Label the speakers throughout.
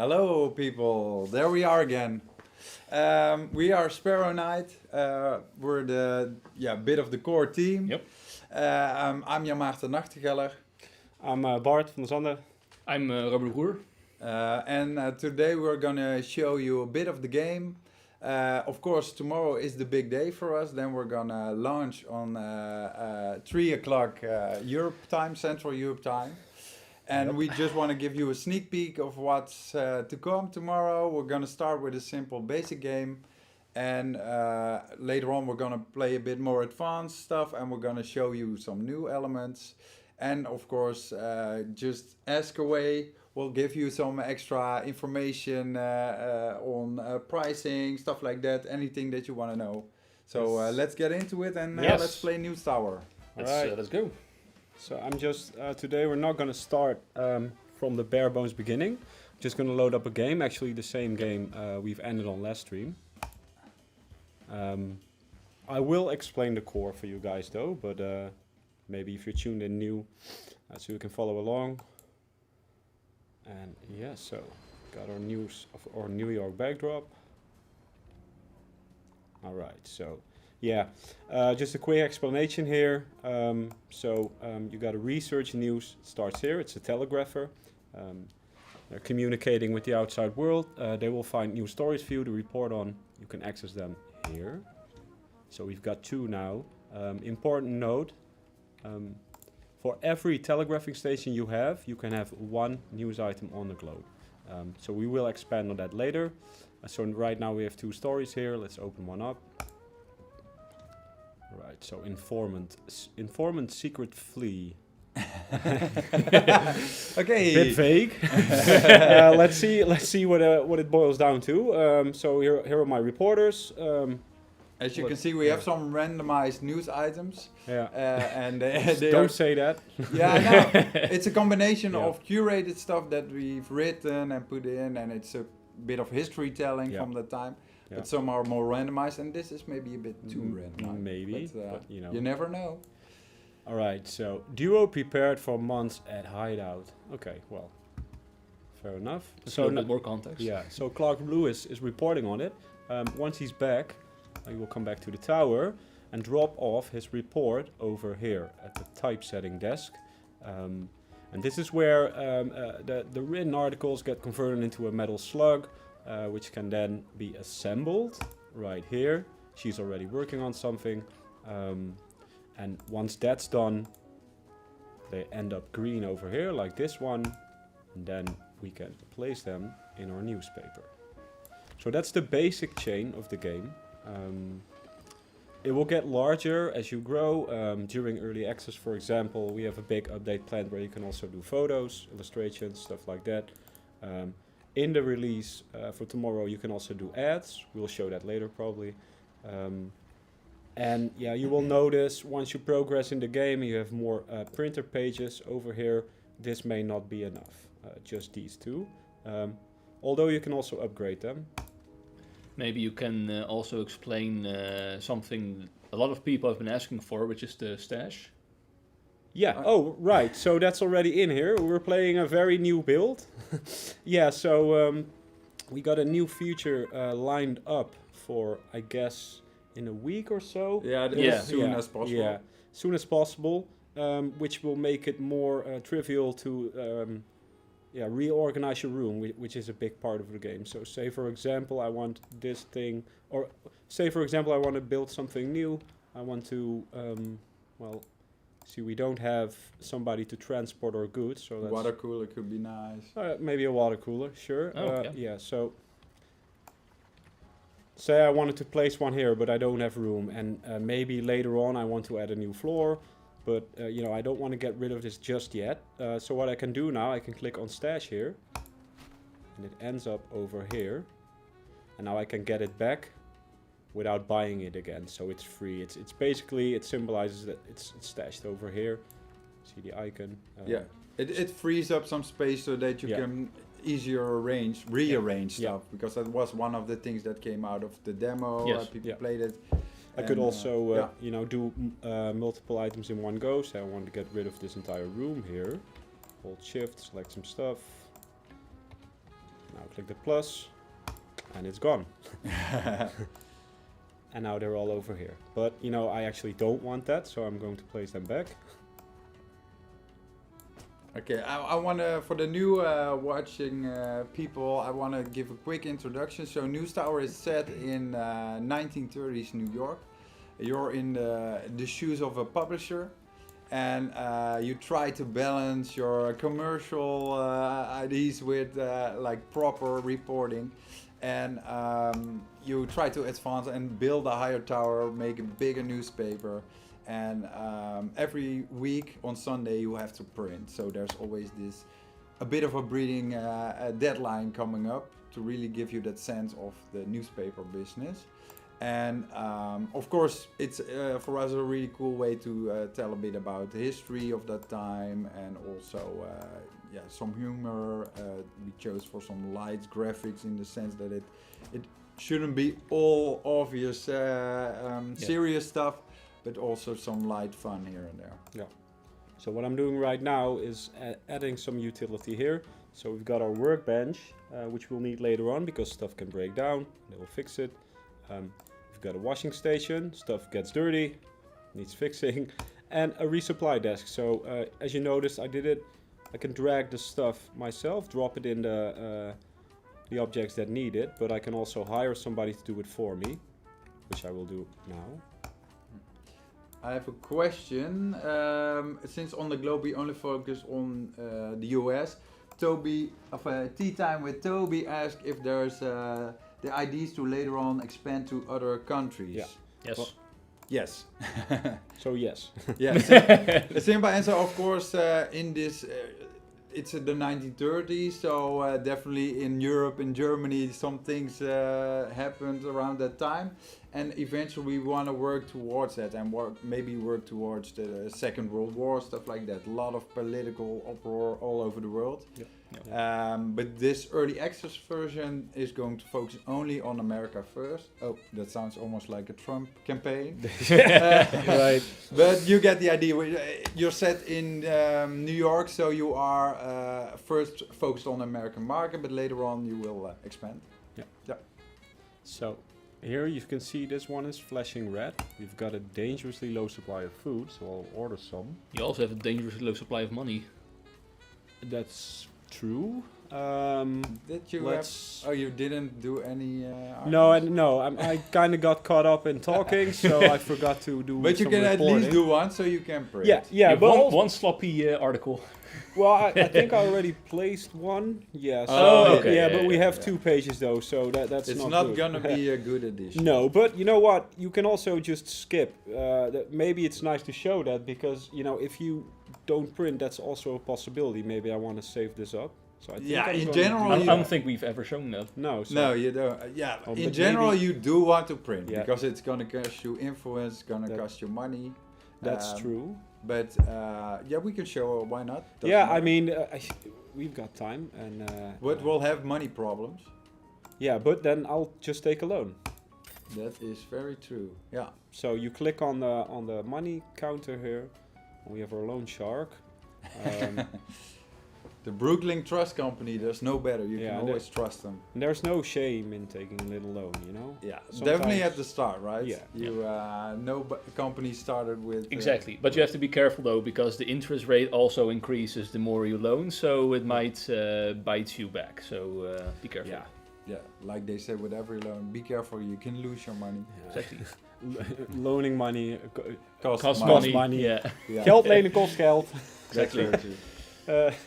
Speaker 1: Hello, people. There we are again. We are Sparrow Night. We're the bit of the core team.
Speaker 2: Yep.
Speaker 1: I'm Jan Maarten Nachtigeller.
Speaker 3: I'm Bart van der Zanden.
Speaker 2: I'm Robert de Boer.
Speaker 1: And today we're gonna show you a bit of the game. Of course, tomorrow is the big day for us. Then we're gonna launch on 3 o'clock Europe time, Central Europe time. And we just want to give you a sneak peek of what's to come tomorrow. We're going to start with a simple basic game. And later on we're going to play a bit more advanced stuff. And we're going to show you some new elements. And of course, just ask away. We'll give you some extra information on pricing, stuff like that. Anything that you want to know. So let's get into it and let's play News Tower.
Speaker 2: Let's go.
Speaker 3: So I'm just, today we're not going to start from the bare bones beginning. Just going to load up a game, actually the same game we've ended on last stream. I will explain the core for you guys though, but maybe if you're tuned in new, so you can follow along. And yeah, so got our news of our New York backdrop. Alright, so yeah, just a quick explanation here. You got a research news, it starts here, it's a telegrapher. They're communicating with the outside world. They will find new stories for you to report on. You can access them here. So we've got two now. Important note, for every telegraphing station you can have one news item on the globe. So we will expand on that later. So right now we have two stories here. Let's open one up. Right, so informant secret flea.
Speaker 1: Okay.
Speaker 3: Bit vague. Let's see what it boils down to. So here are my reporters.
Speaker 1: As you can see, we have some randomized news items.
Speaker 3: Yeah.
Speaker 1: And they
Speaker 3: don't say that.
Speaker 1: Yeah, no. It's a combination of curated stuff that we've written and put in, and it's a bit of history telling from the time.
Speaker 3: Yeah.
Speaker 1: But some are more randomized, and this is maybe a bit too randomized.
Speaker 3: Maybe,
Speaker 1: but
Speaker 3: you know.
Speaker 1: You never know.
Speaker 3: Alright, so duo prepared for months at hideout. Okay, well, fair enough.
Speaker 2: So a bit more context.
Speaker 3: Yeah, so Clark Lewis is reporting on it. Once he's back, he will come back to the tower and drop off his report over here at the typesetting desk. And this is where the written articles get converted into a metal slug, which can then be assembled right here. She's already working on something. And once that's done, they end up green over here, like this one. And then we can place them in our newspaper. So that's the basic chain of the game. It will get larger as you grow. During early access, for example, we have a big update planned where you can also do photos, illustrations, stuff like that. In the release for tomorrow, you can also do ads. We'll show that later probably. And yeah, you will notice once you progress in the game, you have more printer pages over here. This may not be enough, just these two. Although you can also upgrade them.
Speaker 2: Maybe you can also explain something a lot of people have been asking for, which is the stash.
Speaker 3: Yeah, oh, right, so that's already in here. We're playing a very new build. Yeah, so we got a new feature lined up for, I guess, in a week or so.
Speaker 1: Yeah, as soon as possible.
Speaker 3: Yeah, soon as possible, which will make it more trivial to reorganize your room, which is a big part of the game. So say, for example, I want this thing, or say, for example, I want to build something new. I want to, see, we don't have somebody to transport our goods, so that's...
Speaker 1: Water cooler could be nice.
Speaker 3: Maybe a water cooler, sure.
Speaker 2: Yeah,
Speaker 3: so... Say I wanted to place one here, but I don't have room, and maybe later on I want to add a new floor, but I don't want to get rid of this just yet. So what I can do now, I can click on stash here, and it ends up over here, and now I can get it back without buying it again, so it's free. It's basically, it symbolizes that it's stashed over here. See the icon?
Speaker 1: It frees up some space so that you can easier rearrange stuff, because that was one of the things that came out of the demo. People played it.
Speaker 3: I could also do multiple items in one go. So I want to get rid of this entire room here. Hold shift, select some stuff. Now click the plus, and it's gone. And now they're all over here. But, you know, I actually don't want that, so I'm going to place them back.
Speaker 1: Okay, I want to, for the new watching people, I want to give a quick introduction. So News Tower is set in 1930s New York. You're in the shoes of a publisher, and you try to balance your commercial ideas with like proper reporting, and you try to advance and build a higher tower, make a bigger newspaper. And every week on Sunday you have to print, so there's always this a bit of a breathing deadline coming up to really give you that sense of the newspaper business. And of course it's for us a really cool way to tell a bit about the history of that time, and also yeah, some humor. We chose for some light graphics in the sense that it shouldn't be all obvious serious stuff, but also some light fun here and there.
Speaker 3: Yeah. So what I'm doing right now is adding some utility here. So we've got our workbench, which we'll need later on because stuff can break down. They will fix it. We've got a washing station. Stuff gets dirty, needs fixing, and a resupply desk. So as you noticed, I can drag the stuff myself, drop it in the objects that need it, but I can also hire somebody to do it for me, which I will do now.
Speaker 1: I have a question. Since on the globe we only focus on the US, Toby of Tea Time with Toby asked if there's the ideas to later on expand to other countries.
Speaker 3: Yeah.
Speaker 2: Yes.
Speaker 3: Well,
Speaker 1: yes.
Speaker 3: So yes.
Speaker 1: Yes. A simple answer, of course. In this, it's the 1930s, so definitely in Europe, in Germany, some things happened around that time. And eventually we want to work towards that and maybe work towards the Second World War, stuff like that. A lot of political uproar all over the world.
Speaker 3: Yep.
Speaker 1: But this early access version is going to focus only on America first. Oh, that sounds almost like a Trump campaign.
Speaker 3: Right.
Speaker 1: But you get the idea. You're set in New York, so you are first focused on the American market, but later on you will expand.
Speaker 3: Yeah. So here you can see this one is flashing red. We've got a dangerously low supply of food, so I'll order some.
Speaker 2: You also have a dangerously low supply of money.
Speaker 3: That's true.
Speaker 1: Did you have? Oh, you didn't do any.
Speaker 3: No,
Speaker 1: arguments?
Speaker 3: I kind of got caught up in talking, so I forgot to do.
Speaker 1: But you
Speaker 3: some
Speaker 1: can
Speaker 3: reporting.
Speaker 1: at least do one, so you can print.
Speaker 3: Yeah,
Speaker 2: You have
Speaker 3: but
Speaker 2: one sloppy article.
Speaker 3: well, I think I already placed one. Yeah. So
Speaker 1: Oh, okay.
Speaker 3: Yeah, but we have
Speaker 1: Yeah.
Speaker 3: 2 pages though, so that's
Speaker 1: It's
Speaker 3: not
Speaker 1: not
Speaker 3: good.
Speaker 1: gonna be a good addition.
Speaker 3: No, but you know what? You can also just skip. Maybe it's nice to show that because you know if you don't print, that's also a possibility. Maybe I want to save this up. So I think
Speaker 1: Yeah,
Speaker 3: I'm
Speaker 1: in
Speaker 3: gonna
Speaker 1: general,
Speaker 3: do
Speaker 2: I
Speaker 1: you-
Speaker 3: that.
Speaker 2: don't think we've ever shown that.
Speaker 3: No. So
Speaker 1: No, you don't. Yeah,
Speaker 3: Oh,
Speaker 1: in
Speaker 3: but
Speaker 1: general,
Speaker 3: maybe-
Speaker 1: you do want to print
Speaker 3: Yeah.
Speaker 1: because it's gonna cost you influence, it's gonna
Speaker 3: That-
Speaker 1: cost you money.
Speaker 3: that's true.
Speaker 1: But yeah, we can show. Why not? Doesn't
Speaker 3: Yeah, I
Speaker 1: matter.
Speaker 3: mean, we've got time, and
Speaker 1: But we'll have money problems.
Speaker 3: yeah, but then I'll just take a loan.
Speaker 1: That is very true. Yeah.
Speaker 3: So you click on the money counter here, and we have our loan shark.
Speaker 1: The Brooklyn Trust Company, there's no better. You
Speaker 3: Yeah,
Speaker 1: can
Speaker 3: and
Speaker 1: always trust them.
Speaker 3: And there's no shame in taking a little loan, you know.
Speaker 1: Yeah,
Speaker 3: Sometimes-
Speaker 1: definitely at the start, right?
Speaker 3: Yeah.
Speaker 1: You no company started with
Speaker 2: Exactly, but you have to be careful though, because the interest rate also increases the more you loan, so it might bite you back. So be careful.
Speaker 3: Yeah.
Speaker 1: Yeah, like they say with every loan, be careful. You can lose your money.
Speaker 2: Exactly.
Speaker 3: Loaning money,
Speaker 2: Cost
Speaker 3: money.
Speaker 2: money. Yeah.
Speaker 1: Yeah.
Speaker 3: geld lenen kost geld.
Speaker 2: Exactly.
Speaker 1: That's very true.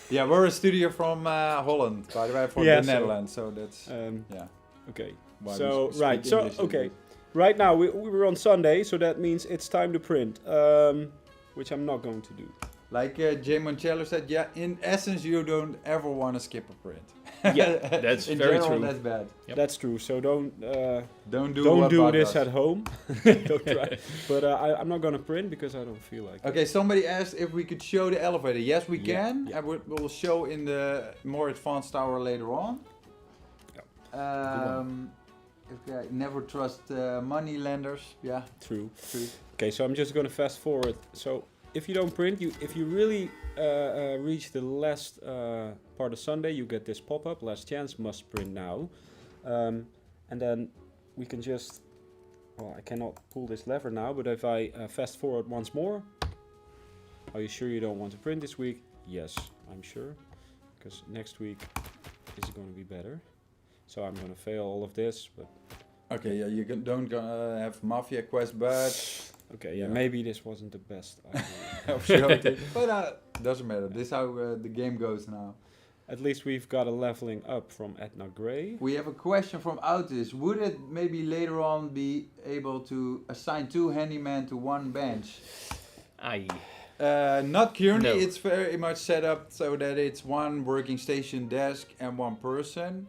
Speaker 1: Yeah, we're a studio from Holland, by the way, for
Speaker 3: Yeah,
Speaker 1: the
Speaker 3: so-
Speaker 1: Netherlands. So that's
Speaker 3: Yeah. Okay.
Speaker 1: why we
Speaker 3: So
Speaker 1: speak
Speaker 3: right. So
Speaker 1: English a
Speaker 3: okay.
Speaker 1: bit.
Speaker 3: Right now we were on Sunday, so that means it's time to print, which I'm not going to do.
Speaker 1: Like Jay Moncello said, yeah, in essence, you don't ever want to skip a print.
Speaker 3: Yeah,
Speaker 2: that's
Speaker 1: in
Speaker 2: very
Speaker 1: general,
Speaker 2: true.
Speaker 1: that's bad.
Speaker 2: Yep.
Speaker 3: That's true. So don't
Speaker 1: Don't do
Speaker 3: don't
Speaker 1: what
Speaker 3: do
Speaker 1: Bart
Speaker 3: this
Speaker 1: does.
Speaker 3: at home. Don't try. But I'm not gonna print because I don't feel like it.
Speaker 1: Okay, somebody asked if we could show the elevator. Yes, we
Speaker 3: Yeah,
Speaker 1: can.
Speaker 3: yeah.
Speaker 1: And we'll show in the more advanced tower later on. Okay, never trust money lenders. Yeah,
Speaker 3: True.
Speaker 1: true.
Speaker 3: Okay, so I'm just gonna fast forward. So if you don't print, if you really reach the last part of Sunday, you get this pop-up, last chance, must print now. And then we can just, well, I cannot pull this lever now, but if I fast forward once more, are you sure you don't want to print this week? Yes, I'm sure, because next week is going to be better. So I'm going to fail all of this, but...
Speaker 1: Okay, yeah, you don't have Mafia Quest, but...
Speaker 3: Okay, yeah, maybe this wasn't the best idea.
Speaker 1: of showing. But doesn't matter. This is how the game goes now.
Speaker 3: At least we've got a leveling up from Etna Grey.
Speaker 1: We have a question from Autis. Would it maybe later on be able to assign 2 handymen to 1 bench?
Speaker 2: Aye.
Speaker 1: Not currently.
Speaker 2: No.
Speaker 1: It's very much set up so that it's 1 working station desk and 1 person.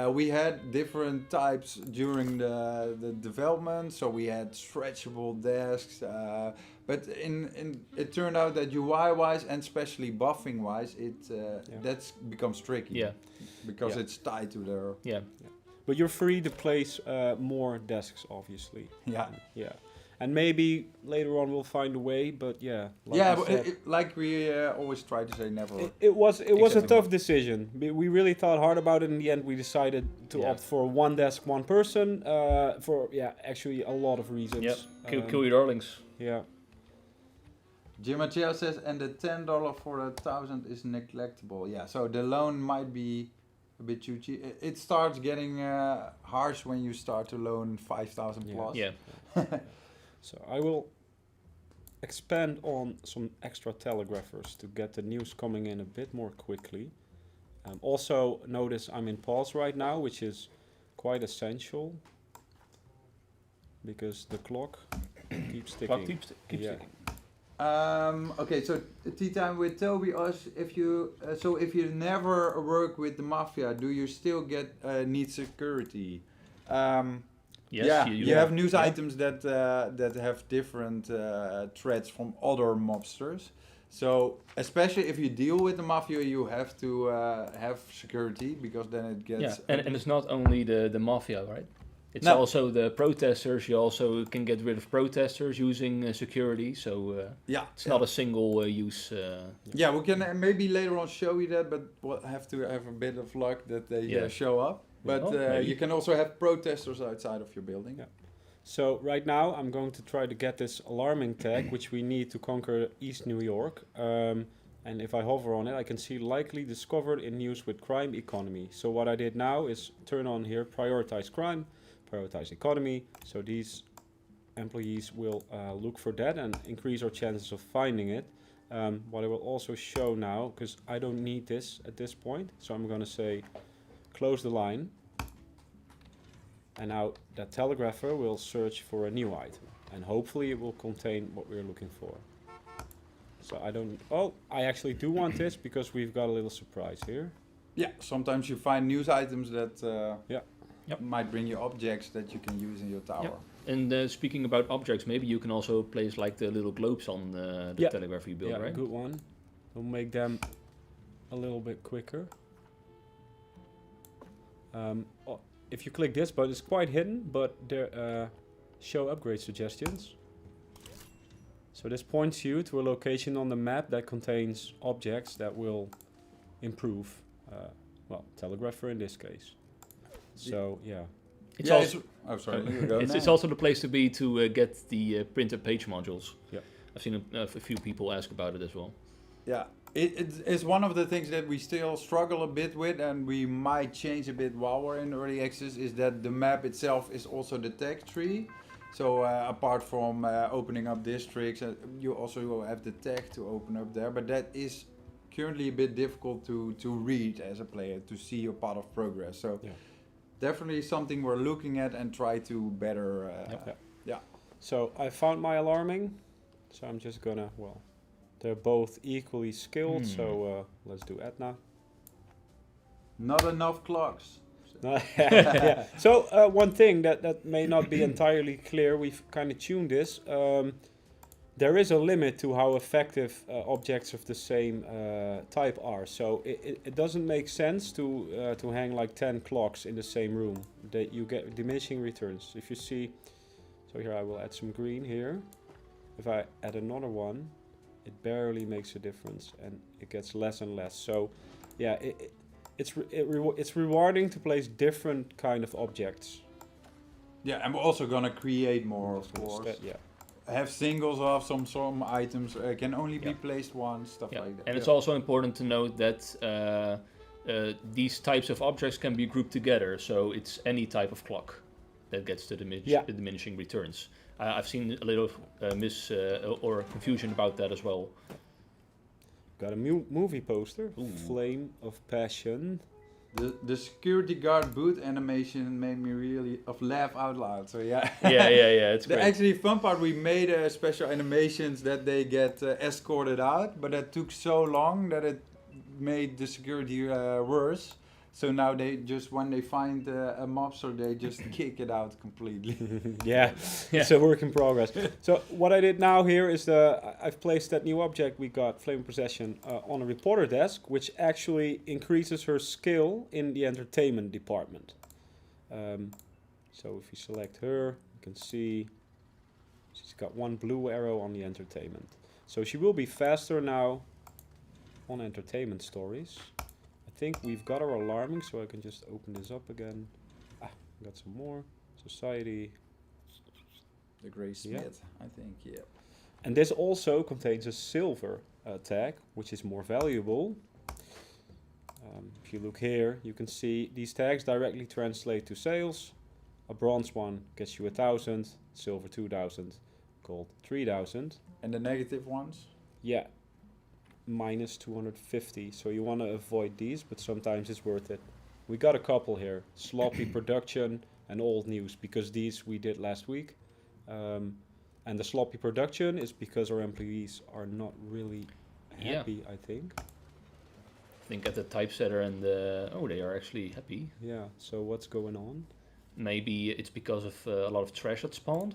Speaker 1: We had different types during the development, so we had stretchable desks, but it turned out that UI-wise and especially buffing-wise, that's becomes tricky.
Speaker 2: Yeah.
Speaker 1: Because it's tied to their...
Speaker 2: Yeah.
Speaker 3: But you're free to place more desks, obviously.
Speaker 1: Yeah.
Speaker 3: Yeah. And maybe later on we'll find a way, but yeah.
Speaker 1: Like we always try to say, never.
Speaker 3: It was a
Speaker 1: Exactly.
Speaker 3: tough decision. We really thought hard about it. In the end, we decided to opt for 1 desk, 1 person. For actually a lot of reasons.
Speaker 2: Yeah. Kill your darlings.
Speaker 3: Yeah.
Speaker 1: Jim Macheo says, and the $10 for 1,000 is neglectable. Yeah, so the loan might be a bit too cheap. It starts getting harsh when you start to loan 5,000 plus.
Speaker 2: Yeah.
Speaker 3: So I will expand on some extra telegraphers to get the news coming in a bit more quickly. Also notice I'm in pause right now, which is quite essential because the clock keeps ticking.
Speaker 2: Clock keeps ticking.
Speaker 1: Okay, so tea time with Toby asks if you never work with the mafia, do you still get need security?
Speaker 2: Yes,
Speaker 1: you have news items that have different threats from other mobsters. So especially if you deal with the mafia, you have to have security because then it gets.
Speaker 2: Yeah, and it's not only the mafia, right? It's
Speaker 1: No.
Speaker 2: also the protesters. You also can get rid of protesters using security. So it's not a single use.
Speaker 1: Yeah, we can maybe later on show you that, but we'll have to have a bit of luck that they show up. But you can also have protesters outside of your building.
Speaker 3: Yeah. So right now I'm going to try to get this alarming tag, which we need to conquer East New York. And if I hover on it, I can see likely discovered in news with crime economy. So what I did now is turn on here, prioritize crime, prioritize economy. So these employees will look for that and increase our chances of finding it. What I will also show now, because I don't need this at this point. So I'm going to say, close the line, and now that telegrapher will search for a new item, and hopefully it will contain what we're looking for. So I actually do want this because we've got a little surprise here.
Speaker 1: Yeah, sometimes you find news items that might bring you objects that you can use in your tower.
Speaker 2: Yep. And speaking about objects, maybe you can also place like the little globes on the telegrapher you build, right?
Speaker 3: Yeah, good one. We'll make them a little bit quicker. If you click this button, it's quite hidden, but there show upgrade suggestions. So this points you to a location on the map that contains objects that will improve, telegrapher in this case. So
Speaker 2: It's
Speaker 1: It's
Speaker 2: also the place to be to get the printed page modules.
Speaker 3: Yeah,
Speaker 2: I've seen a few people ask about it as well.
Speaker 1: Yeah, it is one of the things that we still struggle a bit with, and we might change a bit while we're in early access, is that the map itself is also the tag tree. So apart from opening up districts, you also have the tag to open up there, but that is currently a bit difficult to read as a player, to see your path of progress. So definitely something we're looking at and try to better.
Speaker 3: So I found my alarming, so I'm just gonna, they're both equally skilled, so let's do Etna.
Speaker 1: Not enough clocks.
Speaker 3: Yeah. So one thing that may not be entirely clear, we've kind of tuned this. There is a limit to how effective objects of the same type are. So it doesn't make sense to hang like 10 clocks in the same room. That you get diminishing returns. If you see, so here I will add some green here. If I add another one, it barely makes a difference, and it gets less and less. So, yeah, it's rewarding to place different kind of objects.
Speaker 1: Yeah, and we're also gonna create more, of
Speaker 3: It's gonna
Speaker 1: course.
Speaker 3: yeah.
Speaker 1: Have singles of some items can only be
Speaker 2: Yeah.
Speaker 1: placed once, stuff
Speaker 2: Yeah.
Speaker 1: like that.
Speaker 2: And it's also important to note that these types of objects can be grouped together, so it's any type of clock that gets the diminishing returns. I've seen a little or confusion about that as well.
Speaker 3: Got a movie poster,
Speaker 2: Ooh.
Speaker 3: Flame of Passion.
Speaker 1: The security guard boot animation made me really laugh out loud. So yeah.
Speaker 2: Yeah, it's
Speaker 1: The
Speaker 2: great.
Speaker 1: actually fun part, we made special animations that they get escorted out, but that took so long that it made the security worse. So now they just, when they find a mobster, they just kick it out completely.
Speaker 3: Yeah,
Speaker 2: Yeah.
Speaker 3: it's a work in progress. So what I did now here is I've placed that new object we got, Flame of Possession, on a reporter desk, which actually increases her skill in the entertainment department. So if you select her, you can see she's got one blue arrow on the entertainment. So she will be faster now on entertainment stories. I think we've got our alarming, so I can just open this up again. Got some more. Society.
Speaker 1: The Grey Smith, I think, yeah.
Speaker 3: And this also contains a silver tag, which is more valuable. If you look here, you can see these tags directly translate to sales. A bronze one gets you 1,000, silver 2,000, gold 3,000.
Speaker 1: And the negative ones?
Speaker 3: Yeah, minus 250. So you want to avoid these, but sometimes it's worth it. We got a couple here: Sloppy Production and Old News, because these we did last week. And the sloppy production is because our employees are not really happy, I think.
Speaker 2: I think at the typesetter and they are actually happy.
Speaker 3: Yeah, so what's going on?
Speaker 2: Maybe it's because of a lot of trash that spawned.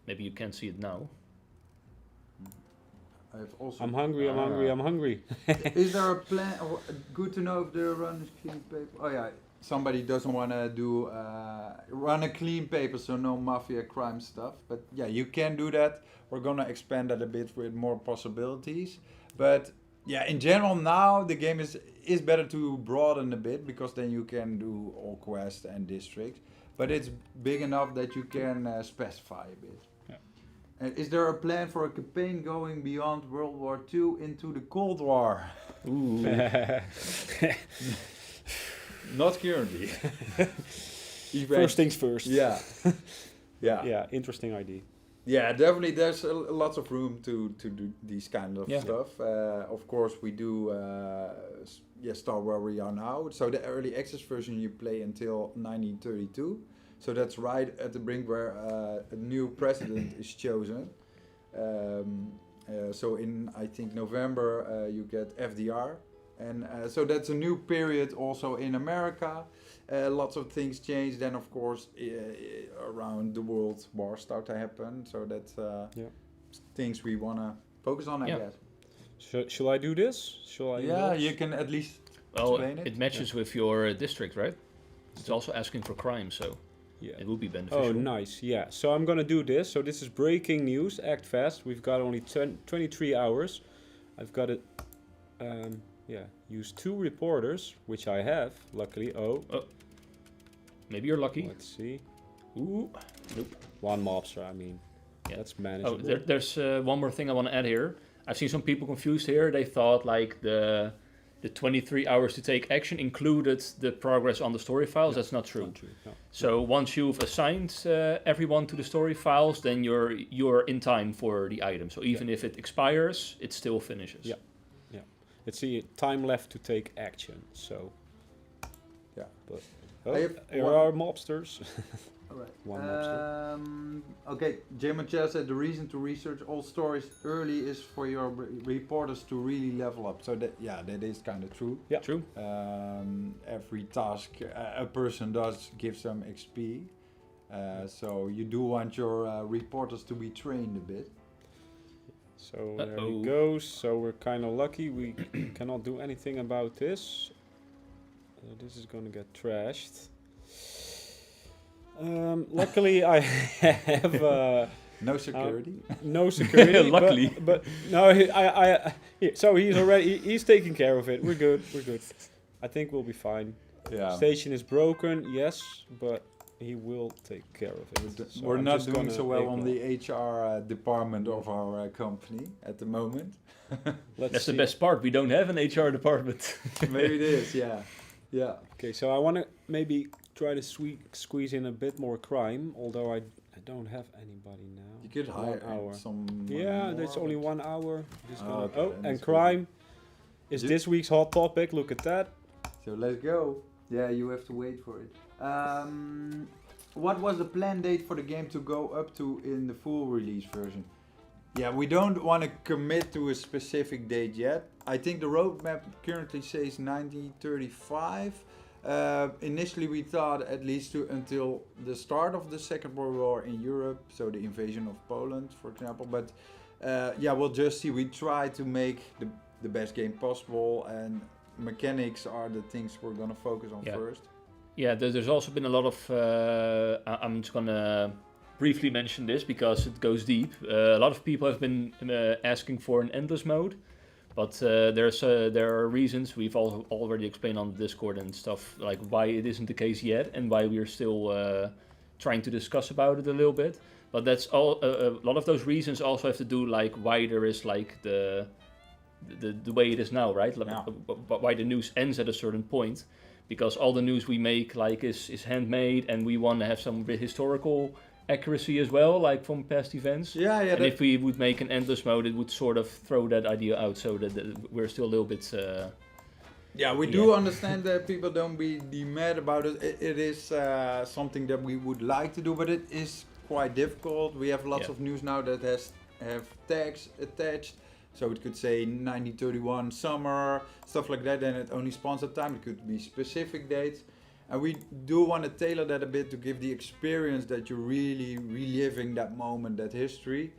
Speaker 2: Maybe you can't see it now.
Speaker 1: I've also.
Speaker 3: I'm hungry, I'm hungry, I'm hungry.
Speaker 1: Is there a plan? Good to know if the run is clean paper. Oh yeah, somebody doesn't want to do run a clean paper, so no mafia crime stuff. But yeah, you can do that. We're gonna expand that a bit with more possibilities. But yeah, in general now the game is better to broaden a bit, because then you can do all quests and districts. But it's big enough that you can specify a bit. Is there a plan for a campaign going beyond World War II into the Cold War?
Speaker 2: Ooh.
Speaker 1: Not currently.
Speaker 3: First things first.
Speaker 1: Yeah. Yeah.
Speaker 3: Yeah, interesting idea.
Speaker 1: Yeah, definitely. There's lots of room to do these kind of
Speaker 2: Yeah.
Speaker 1: stuff. Of course, we do start where we are now. So the early access version you play until 1932. So that's right at the brink where a new president is chosen. So in, I think, November you get FDR. And so that's a new period also in America. Lots of things change. Then, of course, around the world, wars start to happen. So that's things we want to focus on, I guess.
Speaker 3: Shall I do this? Shall I?
Speaker 1: Yeah, you can at least explain it.
Speaker 2: It matches with your district, right? It's also asking for crime, so it will be beneficial.
Speaker 3: Oh, nice. Yeah. So I'm gonna do this. So this is breaking news. Act fast. We've got only 23 hours. I've got to, use 2 reporters, which I have. Luckily. Oh.
Speaker 2: Maybe you're lucky.
Speaker 3: Let's see.
Speaker 2: Ooh. Nope.
Speaker 3: 1 mobster. I mean, that's manageable.
Speaker 2: Oh, there's one more thing I want to add here. I've seen some people confused here. They thought like the 23 hours to take action included the progress on the story files. That's not true.
Speaker 3: No.
Speaker 2: So once you've assigned everyone to the story files, then you're in time for the item. So even if it expires, it still finishes.
Speaker 3: Yeah. Let's see, time left to take action. So, but here are mobsters.
Speaker 1: Alright.
Speaker 3: 1 mobster.
Speaker 1: Okay, Jim and Chad said the reason to research all stories early is for your reporters to really level up. So that is kind of true.
Speaker 3: Yeah,
Speaker 2: true.
Speaker 1: Every task a person does gives them XP. So you do want your reporters to be trained a bit.
Speaker 3: So there he goes. So we're kind of lucky. We cannot do anything about this. This is going to get trashed. Luckily, I have
Speaker 1: No security.
Speaker 3: No security.
Speaker 2: Luckily.
Speaker 3: but no, so he's taking care of it. We're good. I think we'll be fine.
Speaker 1: Yeah.
Speaker 3: Station is broken, yes, but he will take care of it. So
Speaker 1: We're
Speaker 3: I'm
Speaker 1: not
Speaker 3: just
Speaker 1: doing
Speaker 3: gonna
Speaker 1: so well on
Speaker 3: ignore.
Speaker 1: the HR department of our company at the moment.
Speaker 3: Let's
Speaker 2: That's
Speaker 3: see.
Speaker 2: the best part. We don't have an HR department.
Speaker 1: Maybe it is, yeah. Yeah.
Speaker 3: Okay, so I want to maybe try to squeeze in a bit more crime, although I don't have anybody now.
Speaker 1: You could
Speaker 3: 1
Speaker 1: hire
Speaker 3: hour.
Speaker 1: some.
Speaker 3: Yeah,
Speaker 1: more,
Speaker 3: there's only
Speaker 1: but-
Speaker 3: 1 hour. Just
Speaker 1: Oh,
Speaker 3: gonna,
Speaker 1: okay, then
Speaker 3: and
Speaker 1: it's
Speaker 3: crime is
Speaker 1: Ju-
Speaker 3: this week's hot topic. Look at that.
Speaker 1: So let's go. Yeah, you have to wait for it. What was the planned date for the game to go up to in the full release version? Yeah, we don't want to commit to a specific date yet. I think the roadmap currently says 1935. Initially, we thought at least until the start of the Second World War in Europe, so the invasion of Poland, for example. But yeah, we'll just see. We try to make the best game possible, and mechanics are the things we're gonna focus on
Speaker 2: Yeah.
Speaker 1: first.
Speaker 2: Yeah, there's also been a lot of. I'm just gonna briefly mention this because it goes deep. A lot of people have been asking for an endless mode, but there are reasons we've already explained on Discord and stuff like why it isn't the case yet and why we are still trying to discuss about it a little bit. But that's all. A lot of those reasons also have to do like why there is like the way it is now, right? Like,
Speaker 1: Yeah.
Speaker 2: why the news ends at a certain point. Because all the news we make like is handmade, and we want to have some historical accuracy as well, like from past events.
Speaker 1: Yeah, yeah.
Speaker 2: And if we would make an endless mode, it would sort of throw that idea out, so that we're still a little bit.
Speaker 1: Yeah, we do understand that people don't be mad about it. It is something that we would like to do, but it is quite difficult. We have lots
Speaker 2: Yeah.
Speaker 1: of news now that have tags attached. So it could say 1931 summer, stuff like that, and it only spawns at time. It could be specific dates. And we do want to tailor that a bit to give the experience that you're really reliving that moment, that history.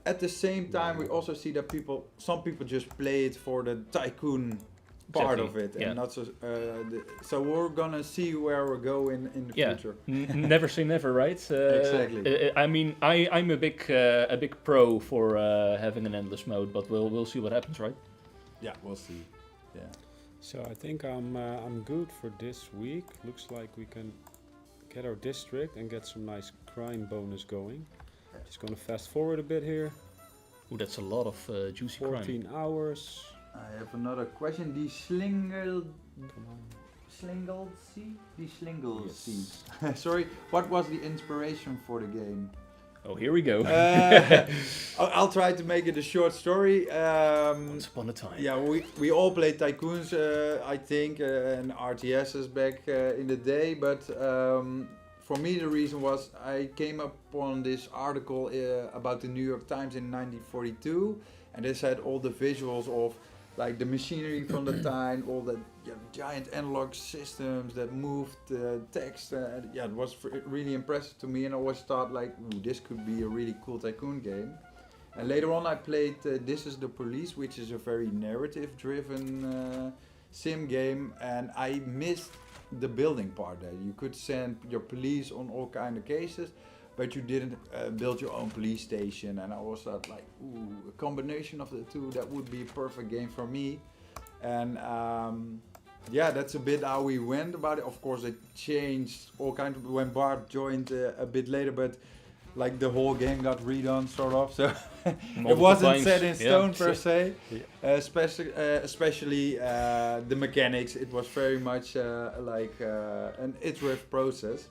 Speaker 1: At the same time, we also see that some people just play it for the tycoon part
Speaker 2: Exactly,
Speaker 1: of it,
Speaker 2: yeah.
Speaker 1: and not so. So we're gonna see where we go in the
Speaker 2: Yeah.
Speaker 1: future.
Speaker 2: Never say never, right?
Speaker 1: Exactly.
Speaker 2: I mean, I'm a big pro for having an endless mode, but we'll see what happens, right?
Speaker 1: Yeah, we'll see. Yeah.
Speaker 3: So I think I'm good for this week. Looks like we can get our district and get some nice crime bonus going. Just gonna fast forward a bit here.
Speaker 2: Ooh, that's a lot of juicy crime.
Speaker 3: 14 hours.
Speaker 1: I have another question. Die Slingle
Speaker 3: Yes.
Speaker 1: Sorry, what was the inspiration for the game?
Speaker 2: Oh, here we go.
Speaker 1: I'll try to make it a short story.
Speaker 2: Once upon a time.
Speaker 1: Yeah, we all played Tycoons, I think, and RTSs back in the day. But for me, the reason was I came upon this article about the New York Times in 1942, and they said all the visuals of like the machinery from the time, all the giant analog systems that moved text. Yeah, it was really impressive to me, and I always thought like, ooh, this could be a really cool tycoon game. And later on, I played This Is the Police, which is a very narrative-driven sim game, and I missed the building part there. You could send your police on all kind of cases, but you didn't build your own police station, and I was thought like, ooh, a combination of the two, that would be a perfect game for me. And yeah, that's a bit how we went about it. Of course, it changed all kind of when Bart joined a bit later, but like the whole game got redone sort of, so it
Speaker 2: Multiple
Speaker 1: wasn't
Speaker 2: times,
Speaker 1: set in stone
Speaker 2: yeah.
Speaker 1: per se.
Speaker 3: Yeah.
Speaker 1: Especially the mechanics. It was very much like an iterative process.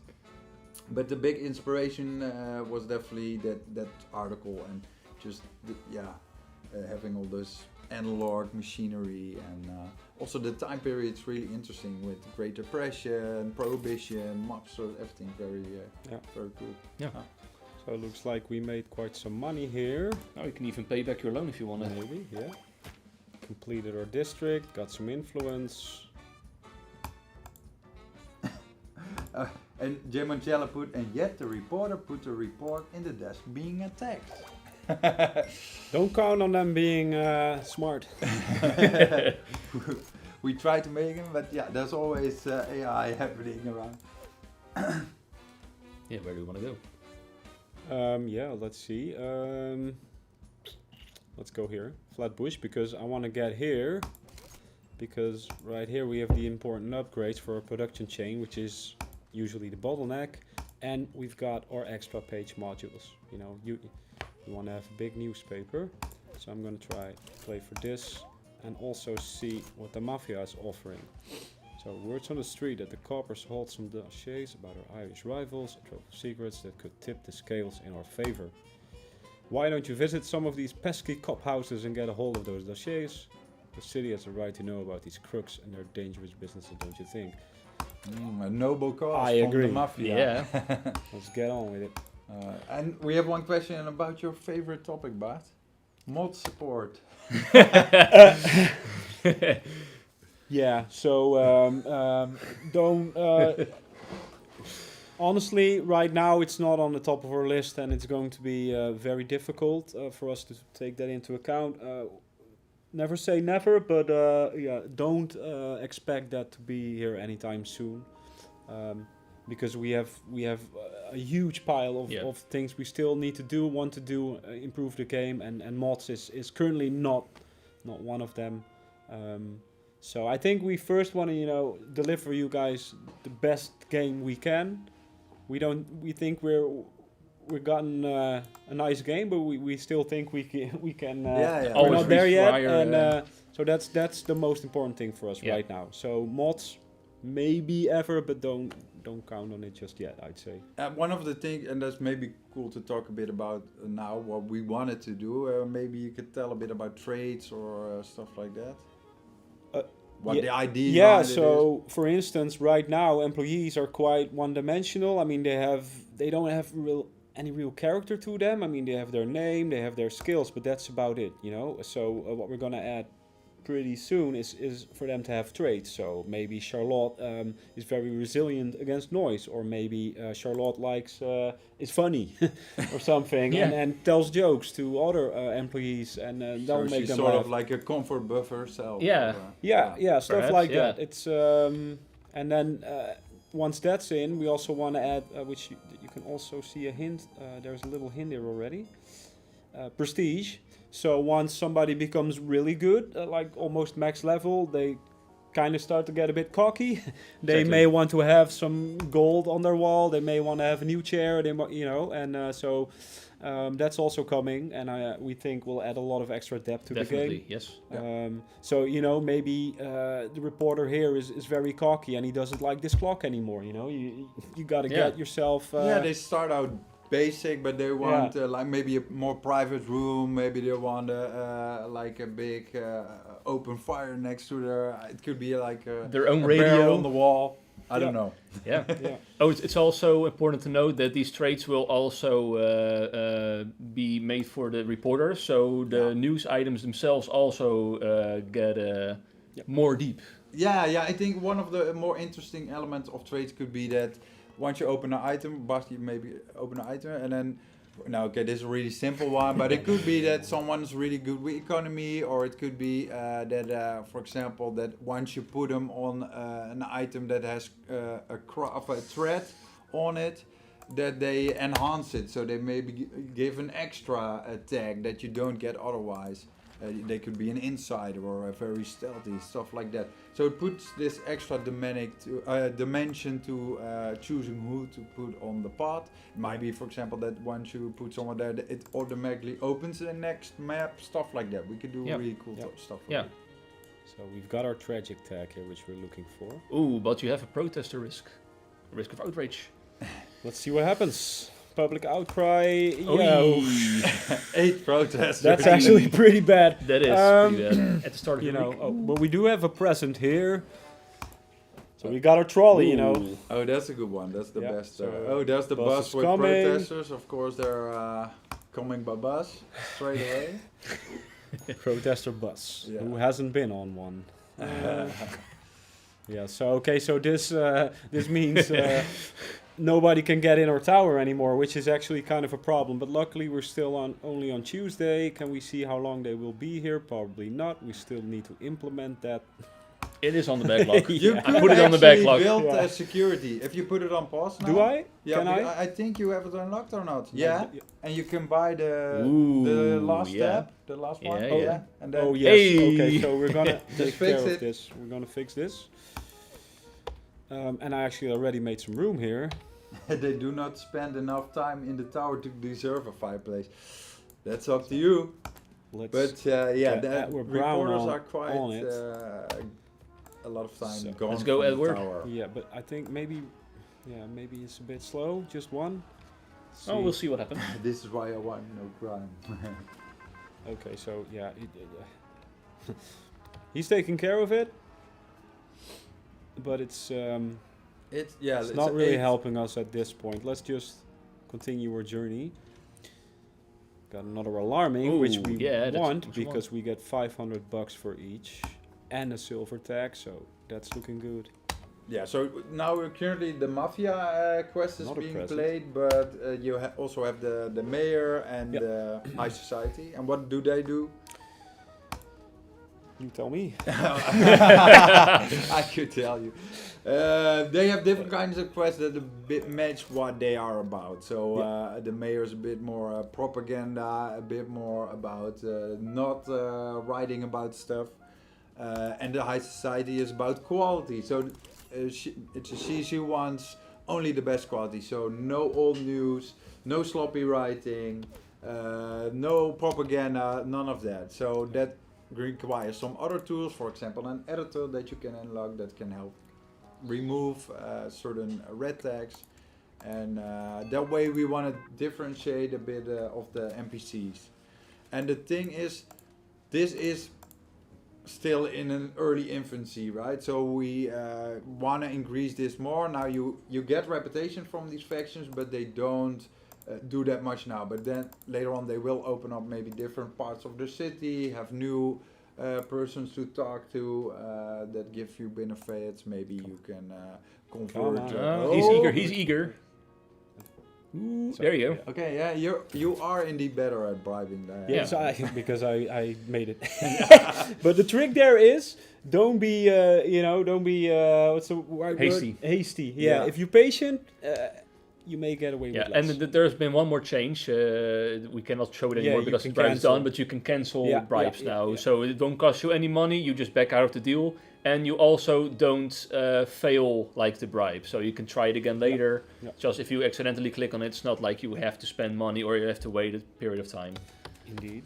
Speaker 1: But the big inspiration was definitely that article, and just having all this analog machinery, and also the time period's really interesting with the Great Depression, Prohibition, maps, so everything very cool.
Speaker 2: Yeah.
Speaker 3: So it looks like we made quite some money here.
Speaker 2: Now you can even pay back your loan if you want to.
Speaker 3: Maybe, yeah. Completed our district, got some influence.
Speaker 1: And Jim Angela put, and yet the reporter put the report in the desk being attacked.
Speaker 3: Don't count on them being smart.
Speaker 1: We try to make him, but yeah, there's always AI happening around.
Speaker 2: Yeah, where do you want to go?
Speaker 3: Yeah, let's see. Let's go here, Flatbush, because I want to get here, because right here we have the important upgrades for our production chain, which is usually the bottleneck, and we've got our extra page modules. You know, you want to have a big newspaper, so I'm going to try play for this and also see what the Mafia is offering. So, words on the street that the coppers hold some dossiers about our Irish rivals, a trove of secrets that could tip the scales in our favor. Why don't you visit some of these pesky cop houses and get a hold of those dossiers? The city has a right to know about these crooks and their dangerous businesses, don't you think?
Speaker 1: A noble cause
Speaker 3: I
Speaker 1: from
Speaker 3: agree.
Speaker 1: the Mafia.
Speaker 2: Yeah.
Speaker 3: Let's get on with it.
Speaker 1: And we have one question about your favorite topic, Bart. Mod support.
Speaker 3: Yeah, so don't... honestly, right now it's not on the top of our list, and it's going to be very difficult for us to take that into account. Never say never, but yeah, don't expect that to be here anytime soon, because we have a huge pile of things we still need to do, want to do, improve the game, and mods is currently not one of them. So I think we first want to deliver you guys the best game we can. We think we've gotten a nice game, but we still think we can. We're not there yet, and so that's the most important thing for us right now. So mods, maybe ever, but don't count on it just yet, I'd say.
Speaker 1: One of the things, and that's maybe cool to talk a bit about now, what we wanted to do. Maybe you could tell a bit about trades or stuff like that. What the idea?
Speaker 3: Yeah, so for instance, right now employees are quite one-dimensional. I mean, they don't have any real character to them. I mean, they have their name, they have their skills, but that's about it, So what we're gonna add pretty soon is for them to have traits. So maybe Charlotte is very resilient against noise, or maybe Charlotte is funny or something, and tells jokes to other employees, and that'll make them
Speaker 1: sort of like a comfort buffer herself.
Speaker 3: Stuff
Speaker 2: perhaps,
Speaker 3: like that. It's and then once that's in, we also want to add, which you can also see a hint. There's a little hint here already. Prestige. So once somebody becomes really good, like almost max level, they kind of start to get a bit cocky. They may want to have some gold on their wall. They may want to have a new chair. So that's also coming, and we think will add a lot of extra depth to the game.
Speaker 2: Yes.
Speaker 3: So maybe the reporter here is very cocky, and he doesn't like this clock anymore. You got to get yourself.
Speaker 1: They start out basic, but they want like maybe a more private room. Maybe they want like a big open fire next to it could be like
Speaker 2: their own
Speaker 1: a
Speaker 2: radio
Speaker 1: barrel on the wall. I don't know.
Speaker 2: Yeah. Oh, it's also important to note that these traits will also be made for the reporters, so the news items themselves also get more deep.
Speaker 1: I think one of the more interesting elements of traits could be that once you open an item, Bart, you maybe open an item, and then, this is a really simple one, but it could be that someone's really good with economy, or it could be that, for example, that once you put them on an item that has a thread on it, that they enhance it, so they maybe give an extra tag that you don't get otherwise. They could be an insider or a very stealthy, stuff like that. So it puts this extra dimension to choosing who to put on the path. It might be, for example, that once you put someone there, it automatically opens the next map, stuff like that. We could do really cool stuff.
Speaker 2: Yeah.
Speaker 3: So we've got our tragic tag here, which we're looking for.
Speaker 2: Ooh, but you have a protester risk of outrage.
Speaker 3: Let's see what happens. Public outcry.
Speaker 1: 8 protesters.
Speaker 3: That's actually pretty bad.
Speaker 2: That is pretty bad. At the start of the week.
Speaker 3: But we do have a present here. So we got our trolley,
Speaker 1: Oh, that's a good one. That's the best.
Speaker 3: So
Speaker 1: there's the bus with
Speaker 3: coming.
Speaker 1: protesters. Of course, they're coming by bus straight away.
Speaker 3: Protester bus. Who hasn't been on one? So this means nobody can get in our tower anymore, which is actually kind of a problem. But luckily, we're still only on Tuesday. Can we see how long they will be here? Probably not. We still need to implement that.
Speaker 2: It is on the backlog.
Speaker 1: You
Speaker 3: Yeah.
Speaker 1: could
Speaker 2: I put it on the
Speaker 1: actually
Speaker 2: backlog.
Speaker 1: build
Speaker 3: Yeah.
Speaker 1: security. If you put it on pause now.
Speaker 3: Do I?
Speaker 1: Yeah,
Speaker 3: Can
Speaker 1: but
Speaker 3: I?
Speaker 1: I think you have it unlocked or not.
Speaker 3: No,
Speaker 1: Yeah,
Speaker 3: yeah.
Speaker 1: and you can buy the
Speaker 2: Ooh,
Speaker 1: last
Speaker 2: yeah.
Speaker 1: tab, the last one.
Speaker 2: Yeah, yeah.
Speaker 1: And then
Speaker 3: Oh yes.
Speaker 2: Hey.
Speaker 3: Okay, so we're gonna take
Speaker 1: fix
Speaker 3: care
Speaker 1: it.
Speaker 3: of this. We're gonna fix this. And I actually already made some room here.
Speaker 1: they do not spend enough time in the tower to deserve a fireplace. That's up to you.
Speaker 3: Let's.
Speaker 1: But yeah,
Speaker 3: get
Speaker 1: the
Speaker 3: Edward Brown
Speaker 1: reporters
Speaker 3: on-
Speaker 1: are quite
Speaker 3: on it.
Speaker 1: a lot of time
Speaker 3: So-
Speaker 1: gone
Speaker 2: Let's go,
Speaker 1: from the
Speaker 2: Edward.
Speaker 1: tower.
Speaker 3: yeah, but I think maybe it's a bit slow. Just one.
Speaker 2: Oh, we'll see what happens.
Speaker 1: This is why I want no crime.
Speaker 3: Okay, so yeah, he's taking care of it, but it's
Speaker 1: It's
Speaker 3: not really
Speaker 1: 8.
Speaker 3: helping us at this point. Let's just continue our journey. Got another alarming, which
Speaker 2: Ooh,
Speaker 3: we
Speaker 2: yeah, that's
Speaker 3: want
Speaker 2: what we
Speaker 3: because we get $500 for each and a silver tag, so that's looking good.
Speaker 1: Yeah, so now we're currently the mafia quest is
Speaker 3: Not a
Speaker 1: being
Speaker 3: present.
Speaker 1: played, but you also have the mayor and
Speaker 3: Yep.
Speaker 1: the high society. And what do they do?
Speaker 3: You tell me.
Speaker 1: I could tell you. They have different kinds of quests that a bit match what they are about. So the mayor's a bit more propaganda, a bit more about not writing about stuff. And the high society is about quality. So she wants only the best quality. So no old news, no sloppy writing, no propaganda, none of that. So that requires some other tools, for example an editor that you can unlock that can help remove certain red tags, and that way we want to differentiate a bit of the NPCs. And the thing is, this is still in an early infancy, right? So we want to increase this more. Now you get reputation from these factions, but they don't do that much now. But then later on they will open up maybe different parts of the city, have new persons to talk to that give you benefits. Maybe you can convert.
Speaker 3: on.
Speaker 2: He's eager. Ooh,
Speaker 3: So,
Speaker 2: there you go.
Speaker 1: Okay, yeah, you are indeed better at bribing.
Speaker 2: Yeah.
Speaker 3: So because I made it. But the trick there is don't be what's the word?
Speaker 2: Hasty.
Speaker 3: Hasty. Yeah.
Speaker 1: Yeah.
Speaker 3: If you're patient, you may get away
Speaker 2: Yeah,
Speaker 3: with less.
Speaker 2: and there's been one more change. We cannot show it anymore
Speaker 3: you
Speaker 2: because the
Speaker 3: can
Speaker 2: bribe's
Speaker 3: cancel.
Speaker 2: done, but you can cancel
Speaker 3: Yeah,
Speaker 2: bribes
Speaker 3: yeah,
Speaker 2: now.
Speaker 3: yeah.
Speaker 2: So it don't cost you any money. You just back out of the deal, and you also don't fail like the bribe. So you can try it again later.
Speaker 3: Yeah.
Speaker 2: Just if you accidentally click on it, it's not like you have to spend money or you have to wait a period of time.
Speaker 3: Indeed.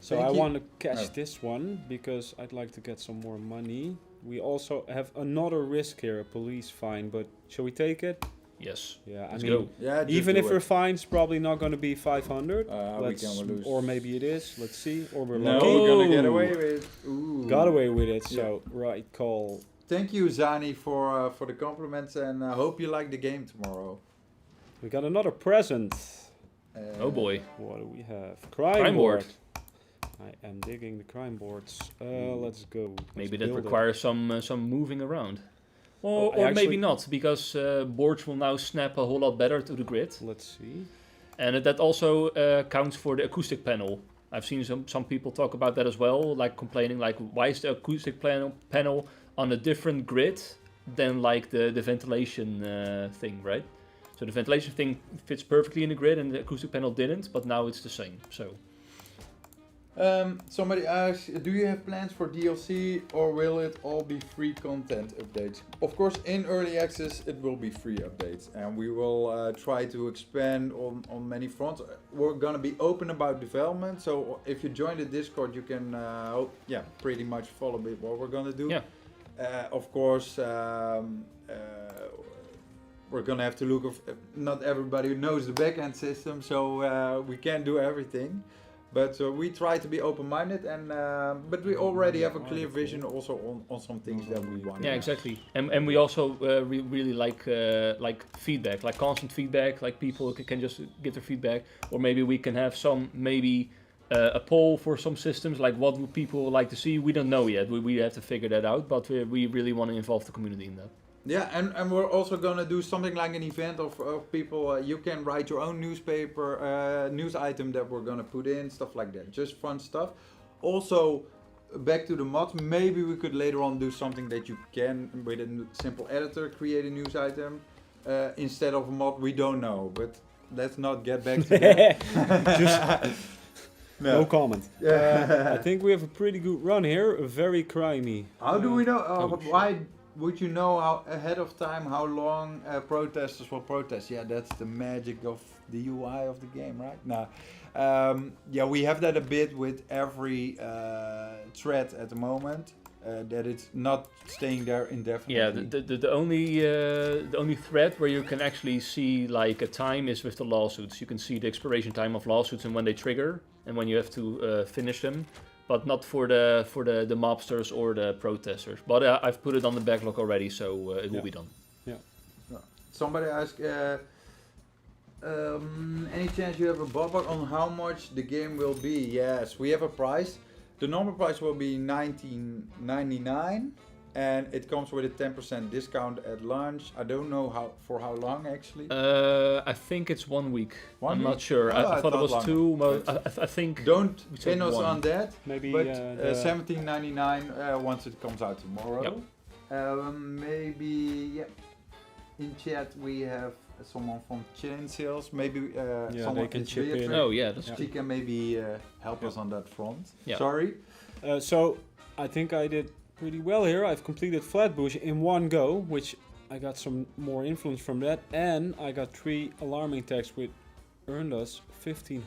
Speaker 3: So
Speaker 1: Thank
Speaker 3: I
Speaker 1: you.
Speaker 3: want to catch
Speaker 1: Oh.
Speaker 3: this one because I'd like to get some more money. We also have another risk here, a police fine, but shall we take it?
Speaker 2: Yes.
Speaker 3: Yeah,
Speaker 2: Let's
Speaker 3: I mean,
Speaker 2: go.
Speaker 1: Yeah, just
Speaker 3: even
Speaker 1: do
Speaker 3: if
Speaker 1: it.
Speaker 3: her fine's probably not going to be 500,
Speaker 1: We can lose.
Speaker 3: or maybe it is. Let's see. Or we're
Speaker 1: No,
Speaker 3: lucky.
Speaker 1: we're gonna get
Speaker 2: Oh.
Speaker 1: away with. Ooh.
Speaker 3: Got away with it. So right call.
Speaker 1: Thank you, Zani, for the compliments, and I hope you like the game tomorrow.
Speaker 3: We got another present.
Speaker 2: Oh boy.
Speaker 3: What do we have? Crime,
Speaker 2: Crime board.
Speaker 3: I am digging the crime boards. Let's go. Let's
Speaker 2: Maybe that
Speaker 3: build it.
Speaker 2: requires some moving around.
Speaker 3: Oh,
Speaker 2: Or,
Speaker 3: I
Speaker 2: or
Speaker 3: actually-
Speaker 2: maybe not, because boards will now snap a whole lot better to the grid.
Speaker 3: Let's see.
Speaker 2: And that also counts for the acoustic panel. I've seen some people talk about that as well, like complaining like, why is the acoustic panel on a different grid than like the ventilation thing, right? So the ventilation thing fits perfectly in the grid and the acoustic panel didn't, but now it's the same. So
Speaker 1: Somebody asks, do you have plans for DLC or will it all be free content updates? Of course, in early access it will be free updates, and we will try to expand on many fronts. We're gonna be open about development, so if you join the Discord you can pretty much follow a bit what we're gonna do.
Speaker 2: Yeah.
Speaker 1: Of course, we're gonna have to look if not everybody knows the backend system, so we can't do everything. But we try to be open-minded, and but we already have a clear vision also on some things that we want.
Speaker 2: yeah, exactly. And we also really like feedback, like constant feedback. Like people can just give their feedback, or maybe we can have a poll for some systems. Like what would people like to see? We don't know yet. We have to figure that out. But we really want to involve the community in that.
Speaker 1: Yeah, and we're also gonna do something like an event of people. You can write your own newspaper, news item that we're gonna put in, stuff like that. Just fun stuff. Also, back to the mods. Maybe we could later on do something that you can, with a simple editor, create a news item instead of a mod. We don't know, but let's not get back to that.
Speaker 3: No comment.
Speaker 1: Yeah.
Speaker 3: I think we have a pretty good run here. Very crimey.
Speaker 1: How do we know?
Speaker 2: shit.
Speaker 1: Why would you know ahead of time how long protesters will protest? Yeah, that's the magic of the UI of the game, right? Now, yeah, we have that a bit with every thread at the moment. That it's not staying there indefinitely.
Speaker 2: Yeah, the only thread where you can actually see like a time is with the lawsuits. You can see the expiration time of lawsuits and when they trigger and when you have to finish them, but not for the mobsters or the protesters. But I've put it on the backlog already, so it will be done.
Speaker 1: Somebody asked, any chance you have a ballpark on how much the game will be? Yes, we have a price. The normal price will be $19.99 and it comes with a 10% discount at launch. I don't know for how long actually.
Speaker 2: I think it's 1 week.
Speaker 1: I'm
Speaker 2: not sure. I thought it was
Speaker 1: longer.
Speaker 2: 2, but I think...
Speaker 1: Don't
Speaker 2: we said
Speaker 1: pin us
Speaker 2: 1.
Speaker 1: on that.
Speaker 3: Maybe
Speaker 1: But $17.99 once it comes out tomorrow.
Speaker 2: Yep.
Speaker 1: Maybe, yeah. In chat we have someone from Chain Sales. Maybe someone
Speaker 3: they can
Speaker 1: is
Speaker 3: chip in.
Speaker 1: Beatrice.
Speaker 2: Oh yeah, that's
Speaker 1: She can maybe help us on that front.
Speaker 2: Yeah.
Speaker 1: Sorry.
Speaker 3: So I think I did pretty well here. I've completed Flatbush in one go, which I got some more influence from that, and I got 3 alarming tags which earned us $1,500.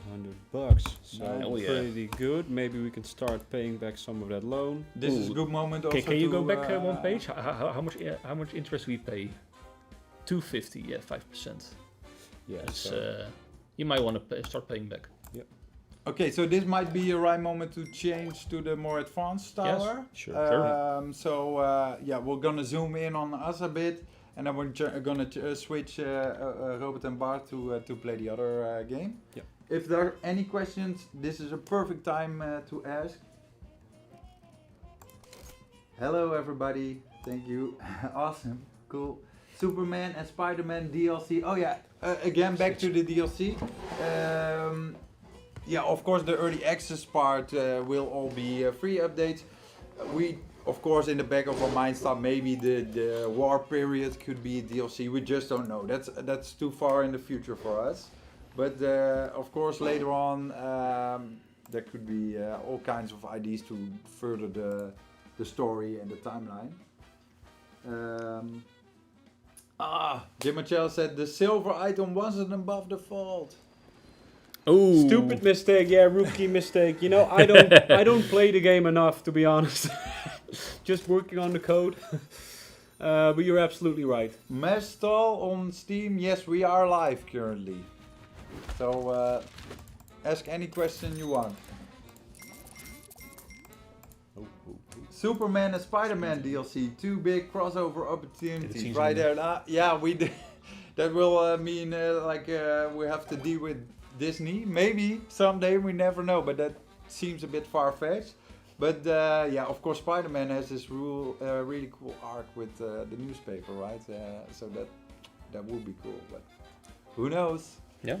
Speaker 3: So
Speaker 2: Hell yeah.
Speaker 3: pretty good. Maybe we can start paying back some of that loan.
Speaker 1: This is a good moment also
Speaker 2: Can you
Speaker 1: to,
Speaker 2: go back one page? How much interest we pay? $250, yeah, 5%.
Speaker 3: Yeah.
Speaker 2: It's, you might want to start paying back.
Speaker 1: Okay, so this might be a right moment to change to the more advanced tower.
Speaker 3: Sure.
Speaker 1: Yeah, we're gonna zoom in on us a bit, and then we're gonna switch Robert and Bart to play the other game.
Speaker 3: Yeah.
Speaker 1: If there are any questions, this is a perfect time to ask. Hello everybody, thank you. Awesome, cool. Superman and Spider-Man DLC. Oh yeah, again back to the DLC. Yeah, of course the early access part will all be free updates. We, of course, in the back of our minds thought maybe the war period could be DLC. We just don't know. That's too far in the future for us. But of course later on there could be all kinds of ideas to further the story and the timeline. Jim Machel said the silver item wasn't above the vault.
Speaker 2: Oh,
Speaker 3: Stupid mistake, yeah, rookie mistake. You know, I don't play the game enough, to be honest. Just working on the code. But you're absolutely right.
Speaker 1: Mestal on Steam, yes, we are live currently. So ask any question you want. Superman and Spider-Man DLC, 2 big crossover opportunities right there. Yeah, we did. That will mean we have to deal with Disney. Maybe someday, we never know, but that seems a bit far-fetched. But yeah, of course, Spider-Man has this really cool arc with the newspaper, right? So that would be cool, but who knows?
Speaker 2: yeah.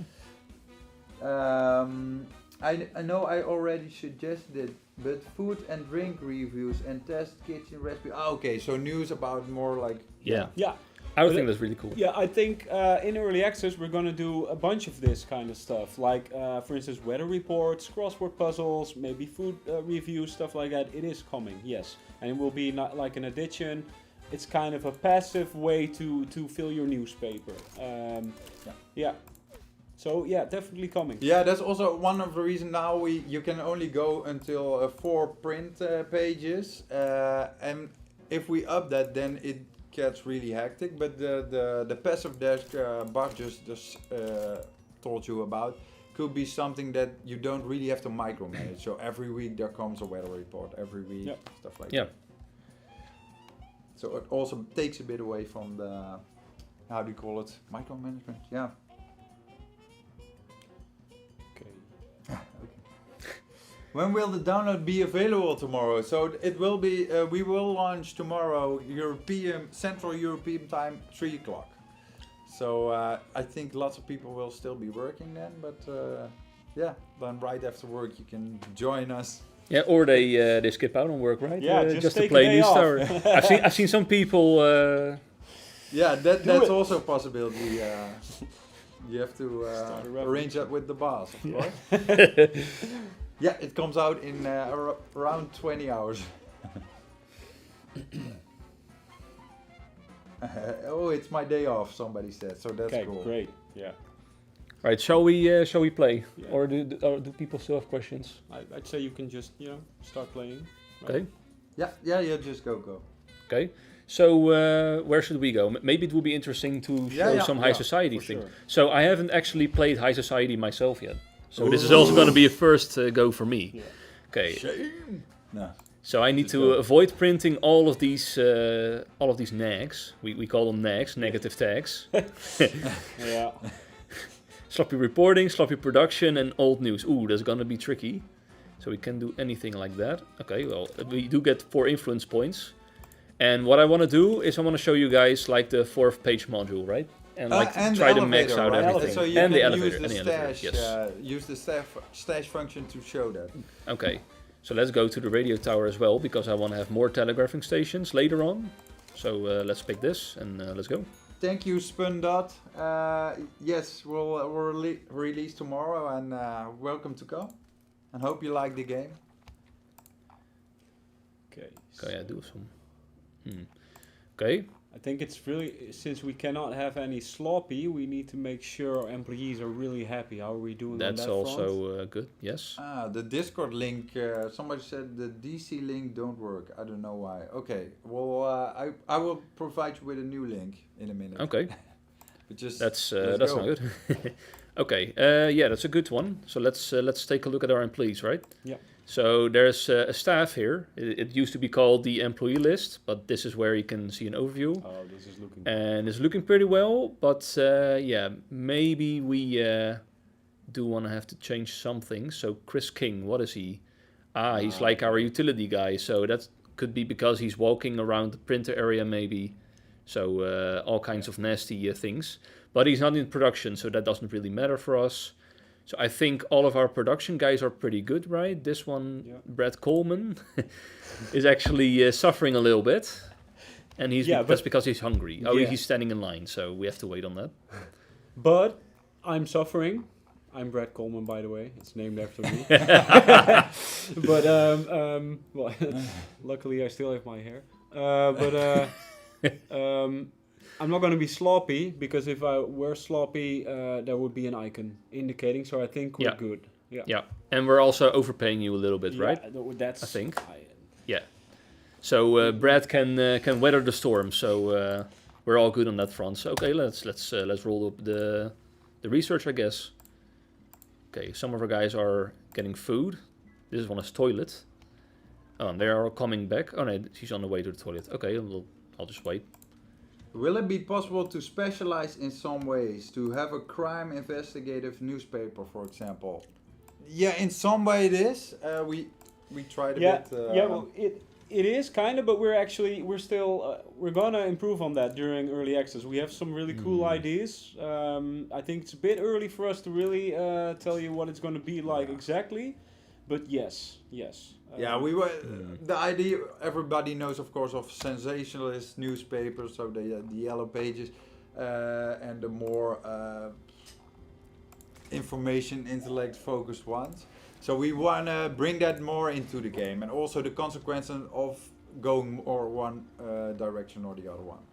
Speaker 1: I know I already suggested it, but food and drink reviews and test kitchen recipe. Okay, so news about more like
Speaker 2: Yeah.
Speaker 3: Yeah.
Speaker 2: I would think that's really cool.
Speaker 3: Yeah, I think in early access we're gonna do a bunch of this kind of stuff, like for instance weather reports, crossword puzzles, maybe food reviews, stuff like that. It is coming, yes, and it will be not like an addition. It's kind of a passive way to fill your newspaper. Yeah. So yeah, definitely coming.
Speaker 1: Yeah, that's also one of the reasons now you can only go until 4 print pages, and if we up that, then it gets really hectic. But the passive desk Bart just told you about could be something that you don't really have to micromanage. So every week there comes a weather report, every week, stuff like that. So it also takes a bit away from the, how do you call it, micromanagement? Yeah. When will the download be available tomorrow? So it will be, we will launch tomorrow Central European time, 3 o'clock. So I think lots of people will still be working then, but yeah, then right after work you can join us
Speaker 2: Yeah, or they skip out on work, right?
Speaker 3: Yeah, just
Speaker 2: to
Speaker 3: take
Speaker 2: play
Speaker 3: a day
Speaker 2: News
Speaker 3: off.
Speaker 2: Tower. I've seen some people.
Speaker 1: Yeah, that's
Speaker 3: it.
Speaker 1: also a possibility. You have to
Speaker 3: Start a revolution.
Speaker 1: arrange that with the boss, of course. Yeah, it comes out in around 20 hours. Oh, it's my day off, somebody said, so that's
Speaker 3: Okay,
Speaker 1: cool.
Speaker 3: great. Yeah.
Speaker 2: Right, shall we play,
Speaker 3: Yeah.
Speaker 2: or do people still have questions?
Speaker 3: I'd say you can just, start playing.
Speaker 2: Okay.
Speaker 1: Yeah, just go.
Speaker 2: Okay. So where should we go? Maybe it would be interesting to show some high society
Speaker 3: for
Speaker 2: things.
Speaker 3: sure.
Speaker 2: So I haven't actually played high society myself yet. So this is also going to be a first go for me.
Speaker 3: Yeah.
Speaker 2: Okay.
Speaker 1: Shame. No.
Speaker 2: So I need
Speaker 1: Just
Speaker 2: to
Speaker 1: go.
Speaker 2: avoid printing all of these nags. We call them nags, negative tags.
Speaker 3: Yeah.
Speaker 2: Sloppy reporting, sloppy production, and old news. Ooh, that's gonna be tricky. So we can do anything like that. Okay, well, we do get 4 influence points. And what I want to do is I want to show you guys like the 4th page module, right? And like
Speaker 1: And
Speaker 2: try
Speaker 1: the
Speaker 2: to max
Speaker 1: elevator,
Speaker 2: out
Speaker 1: right?
Speaker 2: everything.
Speaker 1: So you
Speaker 2: And
Speaker 1: can
Speaker 2: the elevator,
Speaker 1: use the
Speaker 2: and the elevator,
Speaker 1: stash,
Speaker 2: yes.
Speaker 1: use the stash function to show that.
Speaker 2: Okay, so let's go to the radio tower as well, because I want to have more telegraphing stations later on. So let's pick this and let's go.
Speaker 1: Thank you, Spundot. Yes, we'll release tomorrow, and welcome to come. And hope you like the game.
Speaker 3: Okay.
Speaker 2: Okay, I do some. Okay,
Speaker 3: I think it's really, since we cannot have any sloppy, we need to make sure our employees are really happy. How are we doing
Speaker 2: that's
Speaker 3: on that front?
Speaker 2: also good. Yes.
Speaker 1: The Discord link, somebody said the DC link don't work. I don't know why. Okay, well, I will provide you with a new link in a minute.
Speaker 2: Okay.
Speaker 1: But just
Speaker 2: That's
Speaker 1: let's
Speaker 2: not
Speaker 1: go.
Speaker 2: good. Okay, yeah, that's a good one. So let's take a look at our employees, right?
Speaker 3: Yeah.
Speaker 2: So there's a staff here. It used to be called the employee list, but this is where you can see an overview,
Speaker 3: Oh, this is looking
Speaker 2: and it's looking pretty well. But yeah, maybe we do want to have to change something. So Chris King, what is he? He's like our utility guy. So that could be because he's walking around the printer area, maybe. So all kinds of nasty things. But he's not in production, so that doesn't really matter for us. So I think all of our production guys are pretty good, right? This one,
Speaker 3: Yeah.
Speaker 2: Brad Coleman, is actually suffering a little bit. And that's because he's hungry. Oh,
Speaker 3: Yeah.
Speaker 2: he's standing in line, so we have to wait on that.
Speaker 3: But I'm suffering. I'm Brad Coleman, by the way. It's named after me. But well, luckily I still have my hair. I'm not going to be sloppy, because if I were sloppy, there would be an icon indicating. So I think we're
Speaker 2: Yeah.
Speaker 3: good. Yeah.
Speaker 2: Yeah, and we're also overpaying you a little bit, right?
Speaker 3: That's
Speaker 2: I think. So Brad can weather the storm. So we're all good on that front. So okay, let's roll up the research, I guess. Okay, some of our guys are getting food. This one is toilet. Oh, and they are coming back. Oh no, she's on the way to the toilet. Okay, I'll just wait.
Speaker 1: Will it be possible to specialize in some ways, to have a crime investigative newspaper, for example? Yeah, in some way it is. We tried a bit.
Speaker 3: Well, it is kind of, but we're gonna improve on that during early access. We have some really cool ideas. I think it's a bit early for us to really tell you what it's going to be like exactly, but yes.
Speaker 1: Yeah, we were. The idea everybody knows, of course, of sensationalist newspapers, so the yellow pages, and the more information, intellect focused ones. So we want to bring that more into the game, and also the consequences of going or one direction or the other one.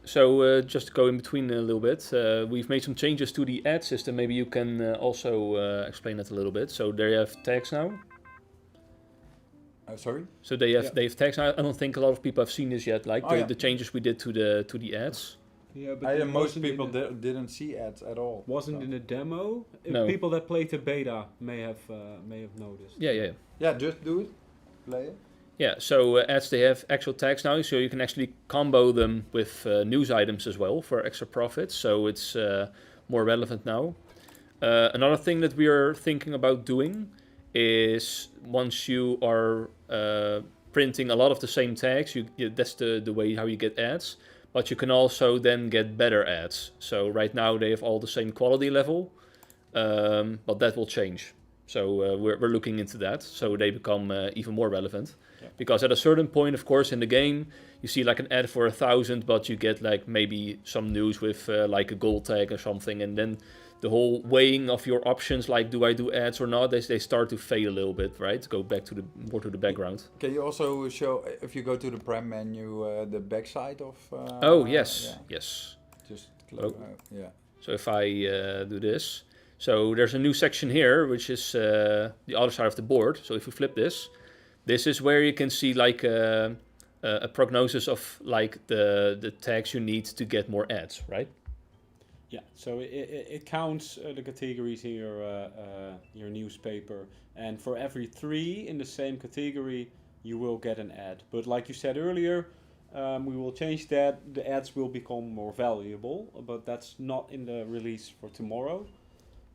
Speaker 2: So just to go in between a little bit, we've made some changes to the ad system. Maybe you can also explain that a little bit. So they have tags now.
Speaker 1: Sorry.
Speaker 2: So they have tags now. I don't think a lot of people have seen this yet. Like the changes we did to the ads.
Speaker 3: Yeah, but
Speaker 1: most people didn't see ads at all.
Speaker 3: Wasn't in a demo.
Speaker 2: No.
Speaker 3: People that played the beta may have noticed.
Speaker 2: Yeah.
Speaker 1: Yeah, just do it. Play it.
Speaker 2: Yeah, so ads, they have actual tags now, so you can actually combo them with news items as well for extra profits, so it's more relevant now. Another thing that we are thinking about doing is once you are printing a lot of the same tags, that's the way how you get ads, but you can also then get better ads. So right now they have all the same quality level, but that will change. So we're looking into that, so they become even more relevant.
Speaker 3: Yeah.
Speaker 2: Because at a certain point, of course, in the game, you see like an ad for 1,000, but you get like maybe some news with like a gold tag or something, and then the whole weighing of your options, like do I do ads or not, they start to fade a little bit, right? Go back to more to the background.
Speaker 1: Can you also show, if you go to the Prem menu, the backside of...
Speaker 2: Oh, yes, yes.
Speaker 1: Just close, yeah.
Speaker 2: So if I do this, so there's a new section here, which is the other side of the board. So if you flip this is where you can see like a prognosis of like the tags you need to get more ads, right?
Speaker 3: Yeah, so it counts the categories in your newspaper, and for every 3 in the same category, you will get an ad. But like you said earlier, we will change that. The ads will become more valuable, but that's not in the release for tomorrow.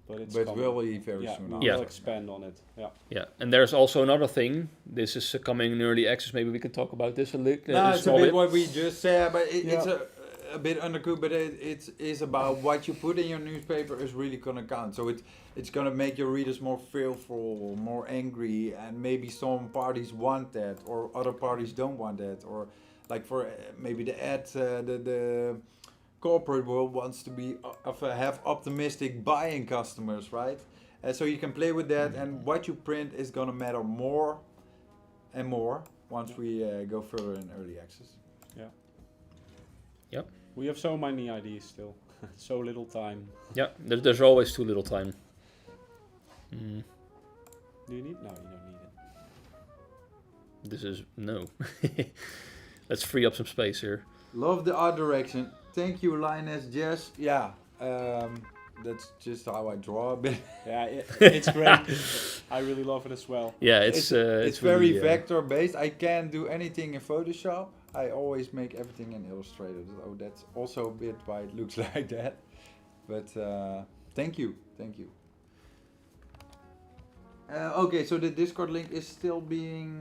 Speaker 3: But it's
Speaker 1: really very soon.
Speaker 3: We'll expand on it. Yeah.
Speaker 2: Yeah, and there's also another thing. This is coming in early access. Maybe we can talk about this a little.
Speaker 1: No, it's a bit what we just said, but it's a bit undercooked. But it is about what you put in your newspaper is really gonna count. So it's gonna make your readers more fearful, more angry, and maybe some parties want that, or other parties don't want that, or like for maybe the ad, the corporate world wants to be have optimistic buying customers, right? So you can play with that, and what you print is gonna matter more and more once we go further in early access.
Speaker 3: Yeah.
Speaker 2: Yep.
Speaker 3: We have so many ideas still, so little time.
Speaker 2: Yeah, there's always too little time.
Speaker 3: Do you need? No, you don't need it.
Speaker 2: This is no. Let's free up some space here.
Speaker 1: Love the art direction. Thank you, Linus. Jess. Yeah, that's just how I draw a bit.
Speaker 3: Yeah, it's great. I really love it as well.
Speaker 2: Yeah, it's
Speaker 1: very
Speaker 2: really,
Speaker 1: vector based. I can't do anything in Photoshop. I always make everything in Illustrator. So that's also a bit why it looks like that. But thank you. Okay, so the Discord link is still being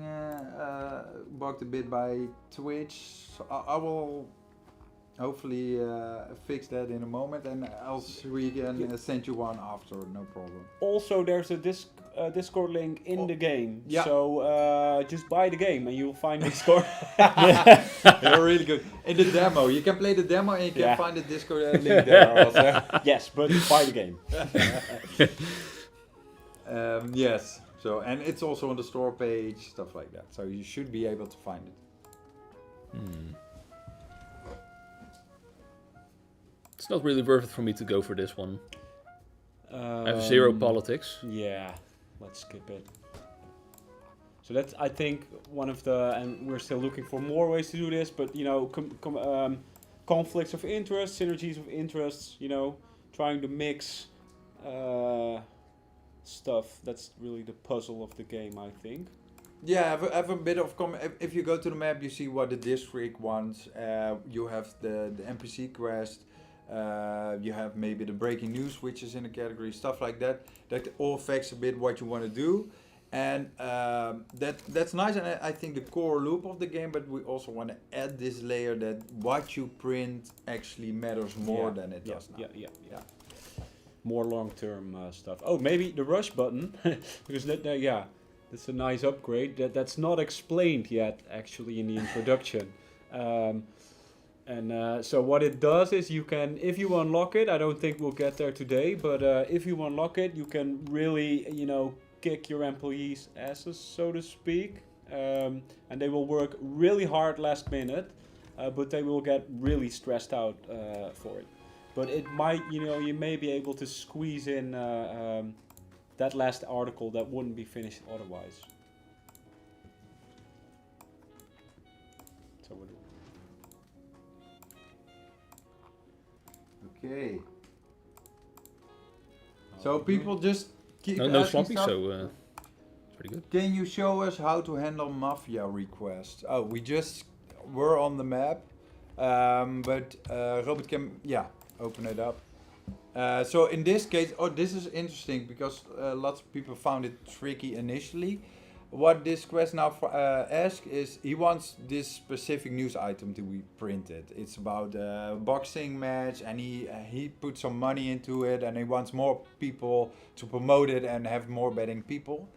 Speaker 1: bugged a bit by Twitch. So I will hopefully fix that in a moment, and else we can send you one after, no problem.
Speaker 3: Also, there's a Discord link in the game.
Speaker 1: Yeah.
Speaker 3: So just buy the game and you'll find Discord.
Speaker 1: You're really good. In the demo, you can play the demo and you can find the Discord link there also.
Speaker 3: Yes, but buy the game.
Speaker 1: Yes. So, and it's also on the store page, stuff like that. So you should be able to find it.
Speaker 2: It's not really worth it for me to go for this one. I have 0 politics.
Speaker 3: Yeah, let's skip it. So that's, I think, one of the, and we're still looking for more ways to do this, but, you know, conflicts of interest, synergies of interests, you know, trying to mix stuff. That's really the puzzle of the game, I think.
Speaker 1: Yeah, have a bit of if you go to the map, you see what the district wants. You have the NPC quest. You have maybe the breaking news, which is in the category, stuff like that. That all affects a bit what you want to do, and that's nice. And I think the core loop of the game, but we also want to add this layer that what you print actually matters more than it does now.
Speaker 3: Yeah. More long-term stuff. Oh, maybe the rush button, because that's a nice upgrade. That's not explained yet, actually, in the introduction. So what it does is you can, if you unlock it, I don't think we'll get there today, but if you unlock it, you can really, you know, kick your employees' asses, so to speak, and they will work really hard last minute, but they will get really stressed out for it. But it might, you know, you may be able to squeeze in that last article that wouldn't be finished otherwise. So we'll do.
Speaker 1: Okay. So people just keep
Speaker 2: No
Speaker 1: asking
Speaker 2: swampy,
Speaker 1: stuff.
Speaker 2: so it's pretty good.
Speaker 1: Can you show us how to handle mafia requests? Oh, we just were on the map, but Robert can open it up. So in this case, this is interesting because lots of people found it tricky initially. what this quest now asks is he wants this specific news item to be printed. It's about a boxing match, and he put some money into it, and he wants more people to promote it and have more betting people.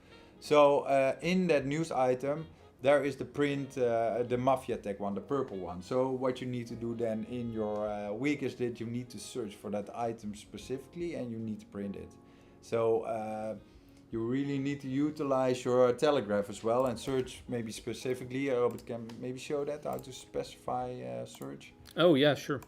Speaker 1: So in that news item, there is the print, the Mafia tag one, the purple one. So what you need to do then in your week is that you need to search for that item specifically, and you need to print it. So you really need to utilize your telegraph as well and search maybe specifically. Robert can maybe show that how to specify search.
Speaker 2: Oh yeah, sure.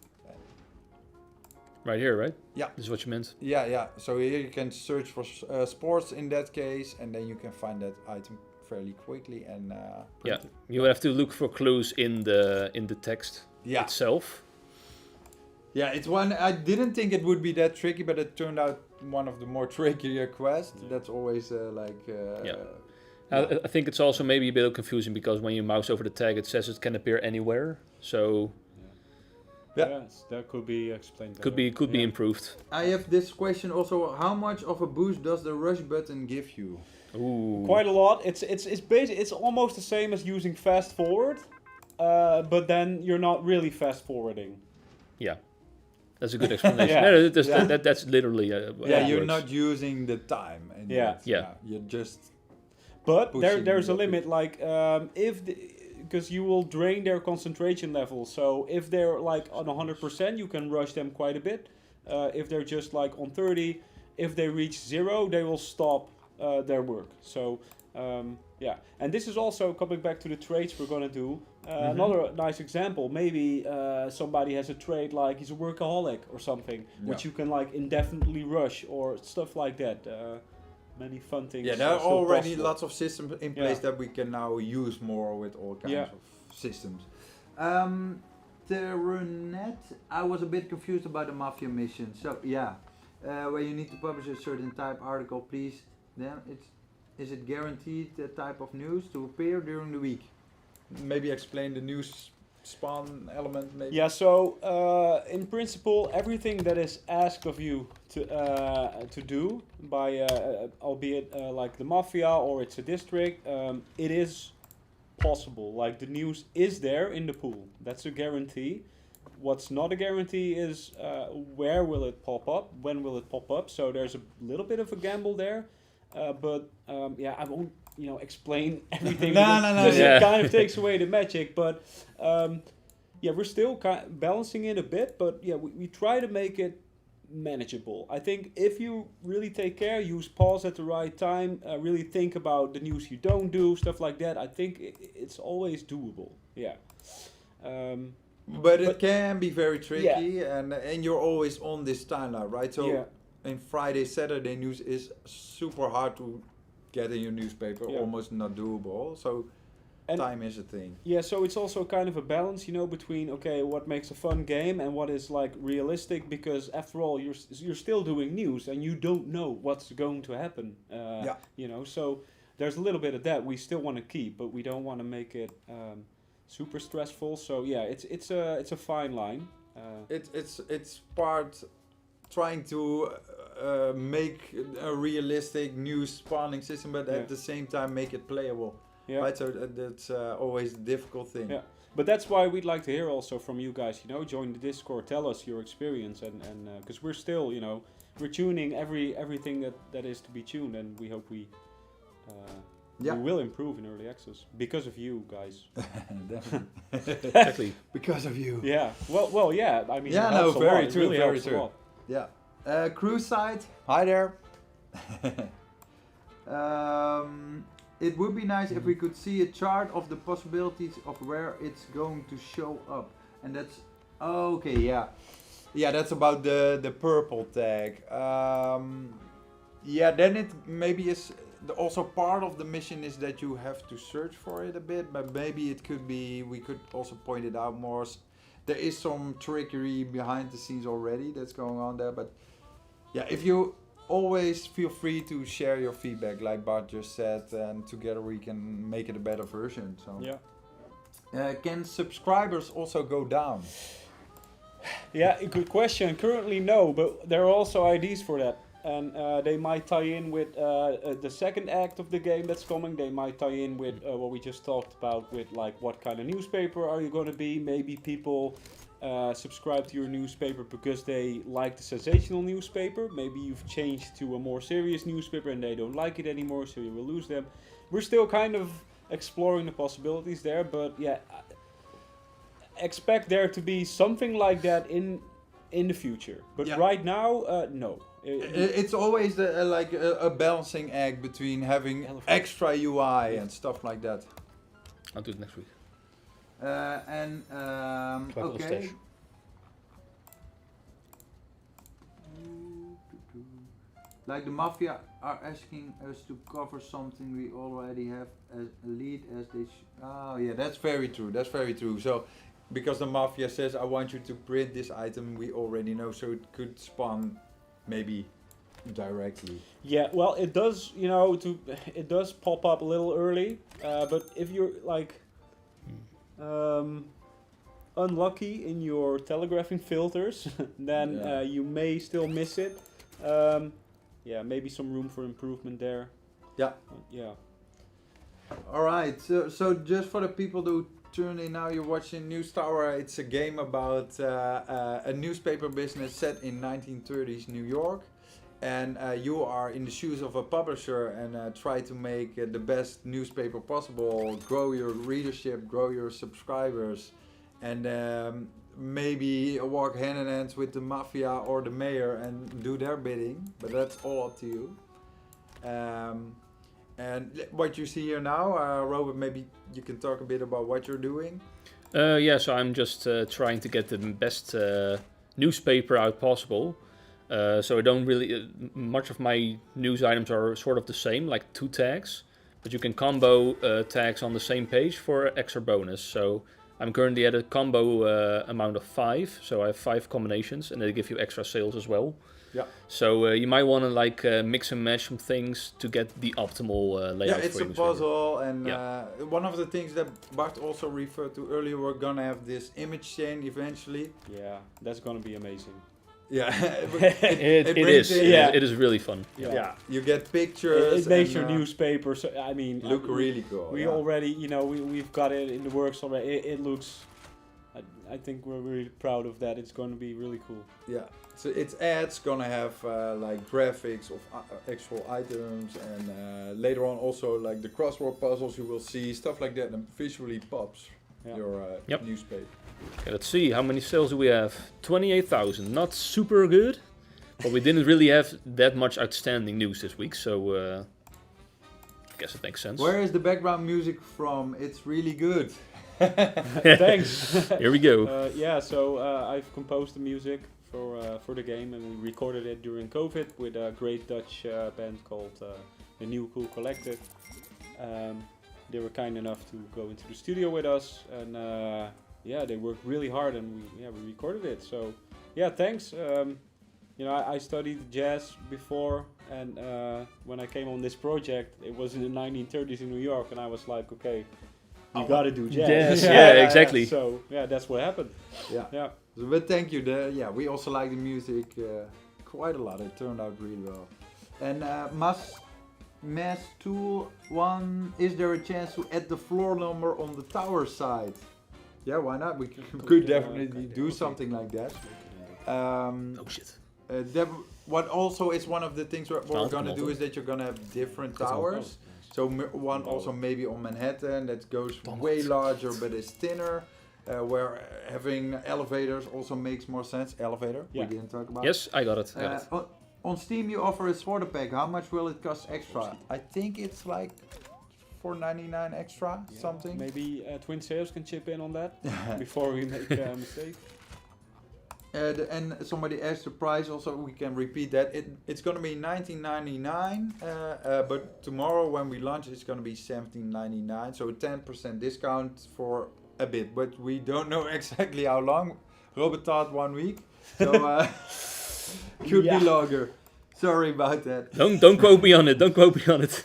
Speaker 2: Right here, right?
Speaker 1: Yeah.
Speaker 2: This is what you meant.
Speaker 1: Yeah. So here you can search for sports in that case, and then you can find that item fairly quickly and print it.
Speaker 2: You have to look for clues in the text itself.
Speaker 1: Yeah, it's one. I didn't think it would be that tricky, but it turned out one of the more trickier quests. That's always
Speaker 2: I think it's also maybe a bit confusing because when you mouse over the tag, it says it can appear anywhere. So
Speaker 3: yes, that could be explained better.
Speaker 2: Could be improved.
Speaker 1: I have this question also. How much of a boost does the rush button give you?
Speaker 2: Ooh.
Speaker 3: Quite a lot. It's almost the same as using fast forward, but then you're not really fast forwarding.
Speaker 2: Yeah. That's a good explanation. That's literally
Speaker 1: you're not using the time. And you're just.
Speaker 3: But there's a limit. Like because you will drain their concentration level. So if they're like on 100%, you can rush them quite a bit. If they're just like on 30, if they reach 0, they will stop their work. So and this is also coming back to the trades we're gonna do. Another nice example, maybe somebody has a trade like he's a workaholic or something, which you can like indefinitely rush or stuff like that. Many fun things.
Speaker 1: Yeah, there are already lots of systems in place that we can now use more with all kinds of systems. Terunet, I was a bit confused about the Mafia mission. So where you need to publish a certain type article, please. Then is it guaranteed the type of news to appear during the week? Maybe explain the news spawn element. Maybe.
Speaker 3: Yeah. So in principle, everything that is asked of you to do by, albeit like the Mafia or it's a district, it is possible. Like the news is there in the pool. That's a guarantee. What's not a guarantee is where will it pop up, when will it pop up. So there's a little bit of a gamble there. But I won't explain everything.
Speaker 1: No.
Speaker 3: It kind of takes away the magic. But we're still balancing it a bit. But we try to make it manageable. I think if you really take care, use pause at the right time, really think about the news you don't do, stuff like that. I think it's always doable. Yeah.
Speaker 1: But it can be very tricky, and you're always on this timeline, right? So. And Friday, Saturday news is super hard to get in your newspaper, almost not doable. So time is a thing. Yeah,
Speaker 3: so it's also kind of a balance, between what makes a fun game and what is like realistic, because after all, you're still doing news and you don't know what's going to happen. So there's a little bit of that we still want to keep, but we don't want to make it super stressful. So it's a fine line.
Speaker 1: It's part. Trying to make a realistic news spawning system, but at the same time make it playable. Yeah. Right, so that's always a difficult thing.
Speaker 3: Yeah, but that's why we'd like to hear also from you guys. Join the Discord, tell us your experience, and because we're still, we're tuning everything that is to be tuned, and we hope we will improve in early access because of you guys.
Speaker 1: Definitely.
Speaker 2: Exactly.
Speaker 1: Because of you.
Speaker 3: Yeah. Well, yeah. I mean.
Speaker 1: Yeah. No. Very true.
Speaker 3: Really
Speaker 1: very true. Yeah. Cruise side. Hi there. It would be nice if we could see a chart of the possibilities of where it's going to show up. And that's okay. Yeah. That's about the purple tag. Then it maybe is also part of the mission is that you have to search for it a bit, but maybe it could be we could also point it out more. There is some trickery behind the scenes already that's going on there, but if you always feel free to share your feedback, like Bart just said, and together we can make it a better version. So can subscribers also go down?
Speaker 3: Yeah, good question. Currently no, but there are also IDs for that. and they might tie in with the second act of the game that's coming. They might tie in with what we just talked about, with like what kind of newspaper are you going to be. Maybe people subscribe to your newspaper because they like the sensational newspaper. Maybe you've changed to a more serious newspaper and they don't like it anymore, so you will lose them. We're still kind of exploring the possibilities there, but yeah, expect there to be something like that in the future. But right now, no.
Speaker 1: It's always a balancing act between having extra UI and stuff like that.
Speaker 2: I'll do it next week.
Speaker 1: Okay. Like the Mafia are asking us to cover something we already have as a lead as they oh yeah, that's very true. That's very true. So because the Mafia says I want you to print this item we already know, so it could spawn maybe directly.
Speaker 3: Yeah, well, it does, you know, it does pop up a little early, but if you're like unlucky in your telegraphing filters, then you may still miss it. Yeah, maybe some room for improvement there.
Speaker 1: Yeah.
Speaker 3: Yeah.
Speaker 1: All right. So just for the people who tune in now, you're watching News Tower. It's a game about a newspaper business set in 1930s New York, and you are in the shoes of a publisher and try to make the best newspaper possible, grow your readership, grow your subscribers, and maybe walk hand in hand with the Mafia or the mayor and do their bidding, but that's all up to you. And what you see here now, Robert, maybe you can talk a bit about what you're doing.
Speaker 2: Yeah, so I'm just trying to get the best newspaper out possible. So I don't really, much of my news items are sort of the same, like 2 tags, but you can combo tags on the same page for extra bonus. So I'm currently at a combo amount of 5, so I have 5 combinations, and they give you extra sales as well.
Speaker 1: Yeah.
Speaker 2: So you might want to like mix and match some things to get the optimal layout.
Speaker 1: Yeah, it's
Speaker 2: for
Speaker 1: a
Speaker 2: your
Speaker 1: puzzle, and one of the things that Bart also referred to earlier, we're gonna have this image chain eventually.
Speaker 3: Yeah, that's gonna be amazing.
Speaker 1: Yeah,
Speaker 2: it is.
Speaker 3: Yeah.
Speaker 2: It is really fun.
Speaker 1: Yeah, you get pictures.
Speaker 3: It makes your newspaper. So I mean,
Speaker 1: look really cool.
Speaker 3: We already, you know, we've got it in the works already. It looks. I think we're really proud of that. It's going to be really cool.
Speaker 1: Yeah. So its ads gonna have like graphics of actual items, and later on also like the crossword puzzles you will see, stuff like that, and visually pops your newspaper.
Speaker 2: Okay, let's see, how many sales do we have? 28,000, not super good, but we didn't really have that much outstanding news this week, so I guess it makes sense.
Speaker 1: Where is the background music from? It's really good.
Speaker 3: Thanks.
Speaker 2: Here we go.
Speaker 3: Yeah, so I've composed the music for the game, and we recorded it during COVID with a great Dutch band called the New Cool Collective. They were kind enough to go into the studio with us, and they worked really hard, and we recorded it. So thanks. You know, I studied jazz before, and when I came on this project, it was in the 1930s in New York, and I was like, okay, you gotta do jazz.
Speaker 2: Yeah, exactly.
Speaker 3: So that's what happened. Yeah.
Speaker 1: But thank you. We also like the music quite a lot. It turned out really well. And Mass Tool 1, is there a chance to add the floor number on the tower side? Yeah, why not? We could definitely do something like that.
Speaker 2: Oh shit.
Speaker 1: What also is one of the things what we're gonna do is that you're gonna have different towers. So one also maybe on Manhattan that goes way larger but is thinner. Where having elevators also makes more sense. Elevator, we didn't talk about.
Speaker 2: Yes, I got it.
Speaker 1: On Steam you offer a starter pack. How much will it cost extra? I think it's like $4.99 extra, something.
Speaker 3: Maybe Twin Sales can chip in on that before we make a mistake.
Speaker 1: And somebody asked the price also, we can repeat that. It's going to be $19.99, but tomorrow when we launch it's going to be $17.99, so a 10% discount for a bit, but we don't know exactly how long. Robert thought 1 week, so could be longer. Sorry about that.
Speaker 2: Don't quote me on it. Don't quote me on it.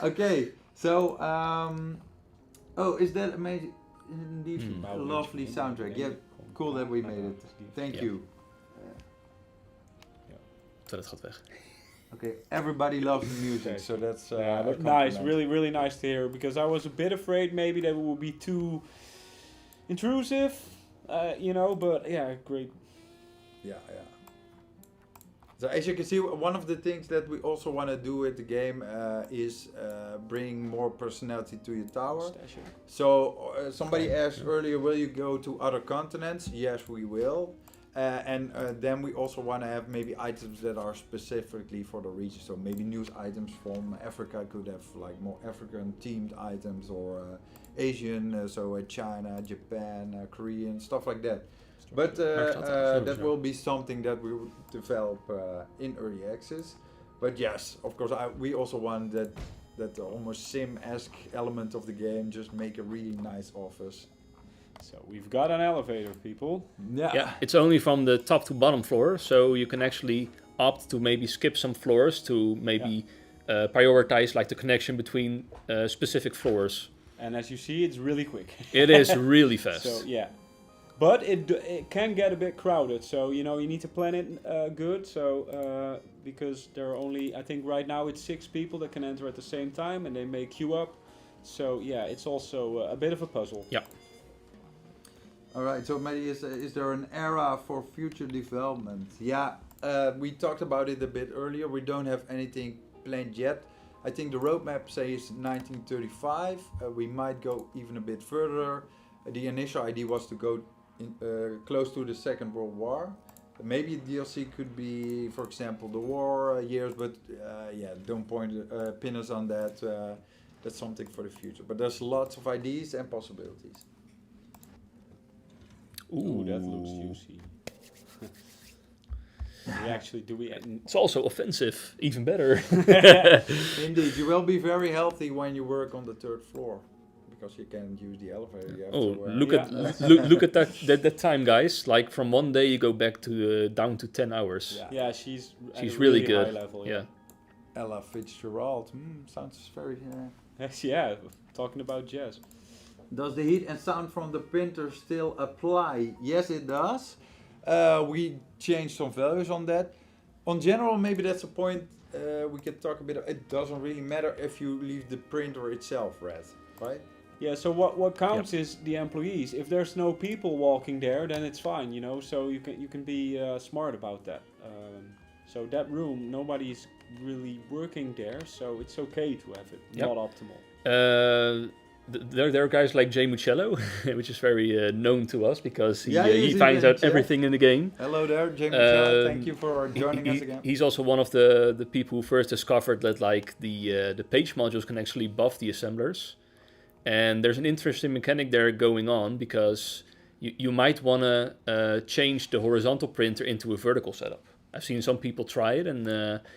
Speaker 1: Okay, so is that amazing? Indeed, a lovely soundtrack. Yeah, cool that we made it. Thank you.
Speaker 2: Het gaat weg.
Speaker 1: Okay, everybody loves the music,
Speaker 3: Okay.
Speaker 1: so that's
Speaker 3: Yeah,
Speaker 1: a
Speaker 3: but nice,
Speaker 1: compliment.
Speaker 3: really, really nice to hear. Because I was a bit afraid maybe that it would be too intrusive, But yeah, great.
Speaker 1: Yeah. So as you can see, one of the things that we also want to do with the game is bring more personality to your tower.
Speaker 3: Stasher.
Speaker 1: So somebody asked earlier, will you go to other continents? Yes, we will. And then we also want to have maybe items that are specifically for the region. So maybe news items from Africa could have like more African themed items, or Asian, so China, Japan, Korean, stuff like that. But that will be something that we will develop in early access. But yes, of course, we also want that almost sim-esque element of the game, just make a really nice office.
Speaker 3: So we've got an elevator, people.
Speaker 2: Yeah, it's only from the top to bottom floor, so you can actually opt to maybe skip some floors to maybe prioritize like the connection between specific floors.
Speaker 3: And as you see, it's really quick.
Speaker 2: It is really fast.
Speaker 3: So yeah, but it can get a bit crowded. So you need to plan it good. So because there are only, I think right now it's 6 people that can enter at the same time, and they may queue up. So yeah, it's also a bit of a puzzle.
Speaker 2: Yeah.
Speaker 1: All right, so Maddie, is there an era for future development? Yeah, we talked about it a bit earlier. We don't have anything planned yet. I think the roadmap says 1935. We might go even a bit further. The initial idea was to go close to the Second World War. Maybe DLC could be, for example, the war years, but don't pin us on that. That's something for the future. But there's lots of ideas and possibilities.
Speaker 3: Ooh, that looks juicy.
Speaker 2: It's also offensive, even better.
Speaker 1: Indeed, you will be very healthy when you work on the 3rd floor, because you can't use the elevator. You have
Speaker 2: Look at that time, guys. Like from one day you go back to down to 10 hours.
Speaker 3: Yeah, she's
Speaker 2: really good.
Speaker 3: High level,
Speaker 2: yeah.
Speaker 1: Ella Fitzgerald. Sounds very.
Speaker 3: Yeah, talking about jazz.
Speaker 1: Does the heat and sound from the printer still apply? Yes, it does. We changed some values on that. On general, maybe that's a point we can talk a bit. It doesn't really matter if you leave the printer itself red, right?
Speaker 3: Yeah. So what counts is the employees. If there's no people walking there, then it's fine. So you can be smart about that. So that room, nobody's really working there, so it's okay to have it not optimal.
Speaker 2: There are guys like Jay Mucello, which is very known to us because he finds out everything in the game.
Speaker 1: Hello there, Jay Mucello. Thank you for joining us again.
Speaker 2: He's also one of the people who first discovered that like the page modules can actually buff the assemblers. And there's an interesting mechanic there going on because you might want to change the horizontal printer into a vertical setup. I've seen some people try it, and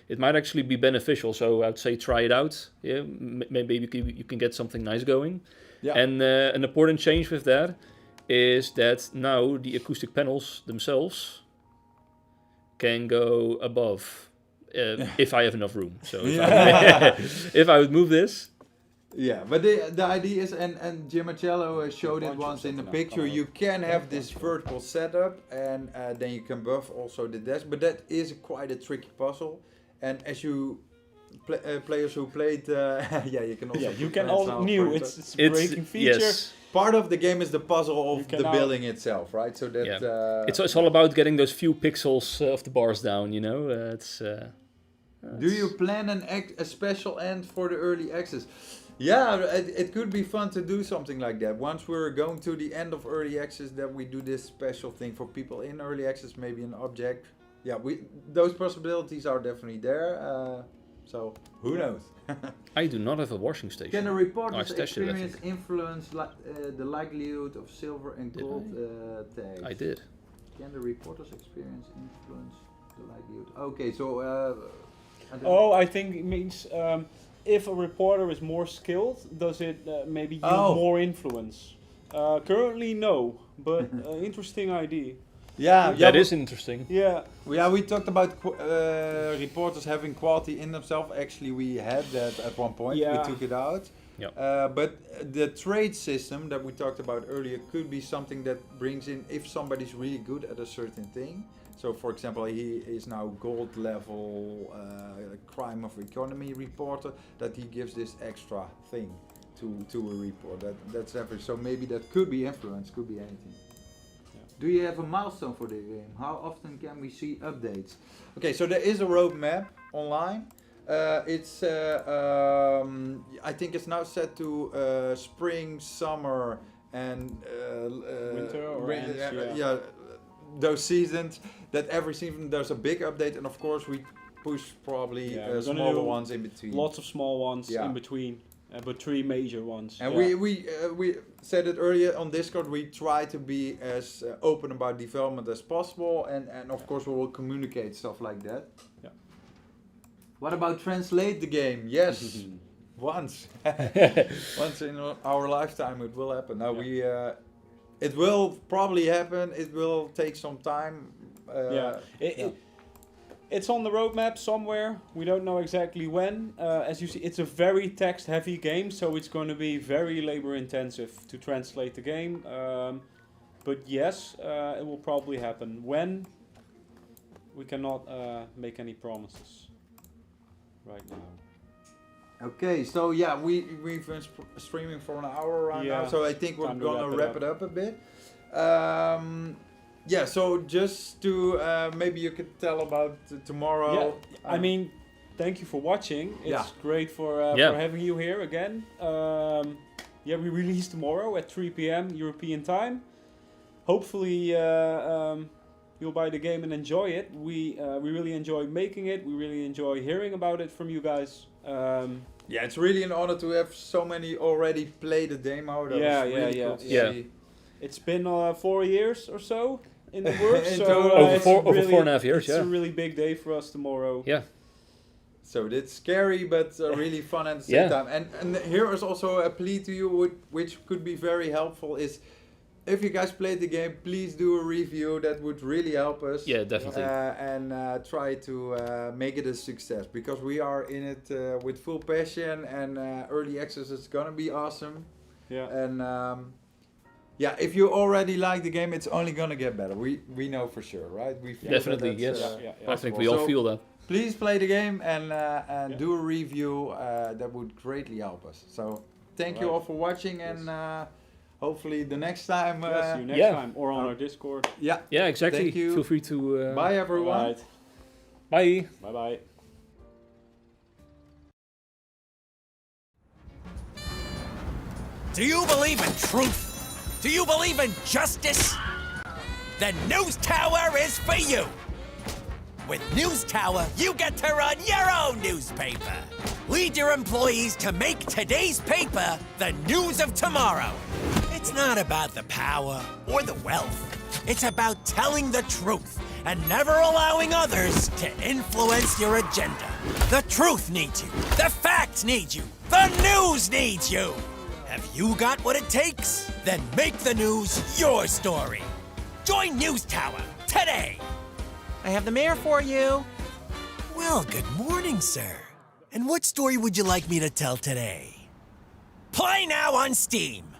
Speaker 2: it might actually be beneficial. So I'd say try it out. Yeah, maybe you can get something nice going. Yeah. And an important change with that is that now the acoustic panels themselves can go above if I have enough room. So if I would move this.
Speaker 1: Yeah, but the idea is, and Jim Marcello showed it once in the picture, you can have this vertical setup, and then you can buff also the desk, but that is quite a tricky puzzle. And as you players who played, you can also
Speaker 3: you can all new. It's a breaking feature.
Speaker 2: Yes.
Speaker 1: Part of the game is the puzzle of the building itself, right? So that
Speaker 2: it's all about getting those few pixels of the bars down.
Speaker 1: Do you plan a special end for the early access? Yeah, it could be fun to do something like that. Once we're going to the end of early access, that we do this special thing for people in early access, maybe an object. Yeah, those possibilities are definitely there. So who knows?
Speaker 2: I do not have a washing station.
Speaker 1: Can a reporter's experience influence the likelihood of silver and gold tags?
Speaker 2: I did.
Speaker 1: Can the reporter's experience influence the likelihood? Okay, so.
Speaker 3: I think it means. If a reporter is more skilled, does it maybe yield more influence? Currently, no, but interesting idea.
Speaker 1: Yeah,
Speaker 2: that is interesting.
Speaker 3: Yeah.
Speaker 1: We talked about reporters having quality in themselves. Actually, we had that at one point. Yeah. We took it out.
Speaker 2: Yeah.
Speaker 1: But the trade system that we talked about earlier could be something that brings in, if somebody's really good at a certain thing, So, for example, he is now gold level crime of economy reporter. That he gives this extra thing to a report. That's everything. So maybe that could be influence, could be anything. Do you have a milestone for the game? How often can we see updates? Okay, so there is a roadmap online. It's I think it's now set to spring, summer, and
Speaker 3: Winter or ends,
Speaker 1: yeah, those seasons. That every season there's a big update, and of course we push probably smaller ones in between.
Speaker 3: Lots of small ones in between. But 3 major ones.
Speaker 1: And we said it earlier on Discord, we try to be as open about development as possible, and of course we will communicate stuff like that.
Speaker 3: Yeah.
Speaker 1: What about translate the game? Yes, once. Once in our lifetime it will happen. Now it will probably happen, it will take some time.
Speaker 3: It's on the roadmap somewhere. We don't know exactly when. As you see, it's a very text-heavy game, so it's going to be very labor-intensive to translate the game. But yes, it will probably happen. When? We cannot make any promises right now.
Speaker 1: Okay, so yeah, we've been streaming for an hour right now, so I think we're gonna wrap it up a bit. Yeah, so just to maybe you could tell about tomorrow.
Speaker 3: Yeah, I mean, thank you for watching. It's great for having you here again. We release tomorrow at 3 p.m. European time. Hopefully, you'll buy the game and enjoy it. We really enjoy making it. We really enjoy hearing about it from you guys.
Speaker 1: It's really an honor to have so many already play the demo. That was really cool to see.
Speaker 3: It's been 4 years or so in the works.
Speaker 2: Over 4.5 years.
Speaker 3: It's a really big day for us tomorrow.
Speaker 2: Yeah.
Speaker 1: So it's scary, but really fun at the same time. And here is also a plea to you, which could be very helpful. Is if you guys played the game, please do a review. That would really help us.
Speaker 2: Yeah, definitely.
Speaker 1: And try to make it a success, because we are in it with full passion, and early access is gonna be awesome.
Speaker 3: Yeah.
Speaker 1: And if you already like the game, it's only gonna get better. We know for sure, right? We feel
Speaker 2: definitely,
Speaker 1: that
Speaker 2: yes. I think we all feel that.
Speaker 1: Please play the game and do a review. That would greatly help us. So thank you all for watching, and hopefully the next time.
Speaker 3: See you next time, or on our Discord.
Speaker 1: Yeah.
Speaker 2: Yeah, exactly.
Speaker 1: Thank you.
Speaker 2: Feel free to.
Speaker 1: Bye, everyone.
Speaker 3: Right.
Speaker 2: Bye.
Speaker 3: Bye bye.
Speaker 4: Do you believe in truth? Do you believe in justice? The News Tower is for you. With News Tower, you get to run your own newspaper. Lead your employees to make today's paper the news of tomorrow. It's not about the power or the wealth. It's about telling the truth and never allowing others to influence your agenda. The truth needs you. The facts need you. The news needs you. Have you got what it takes? Then make the news your story. Join News Tower today. I have the mayor for you. Well, good morning, sir. And what story would you like me to tell today? Play now on Steam.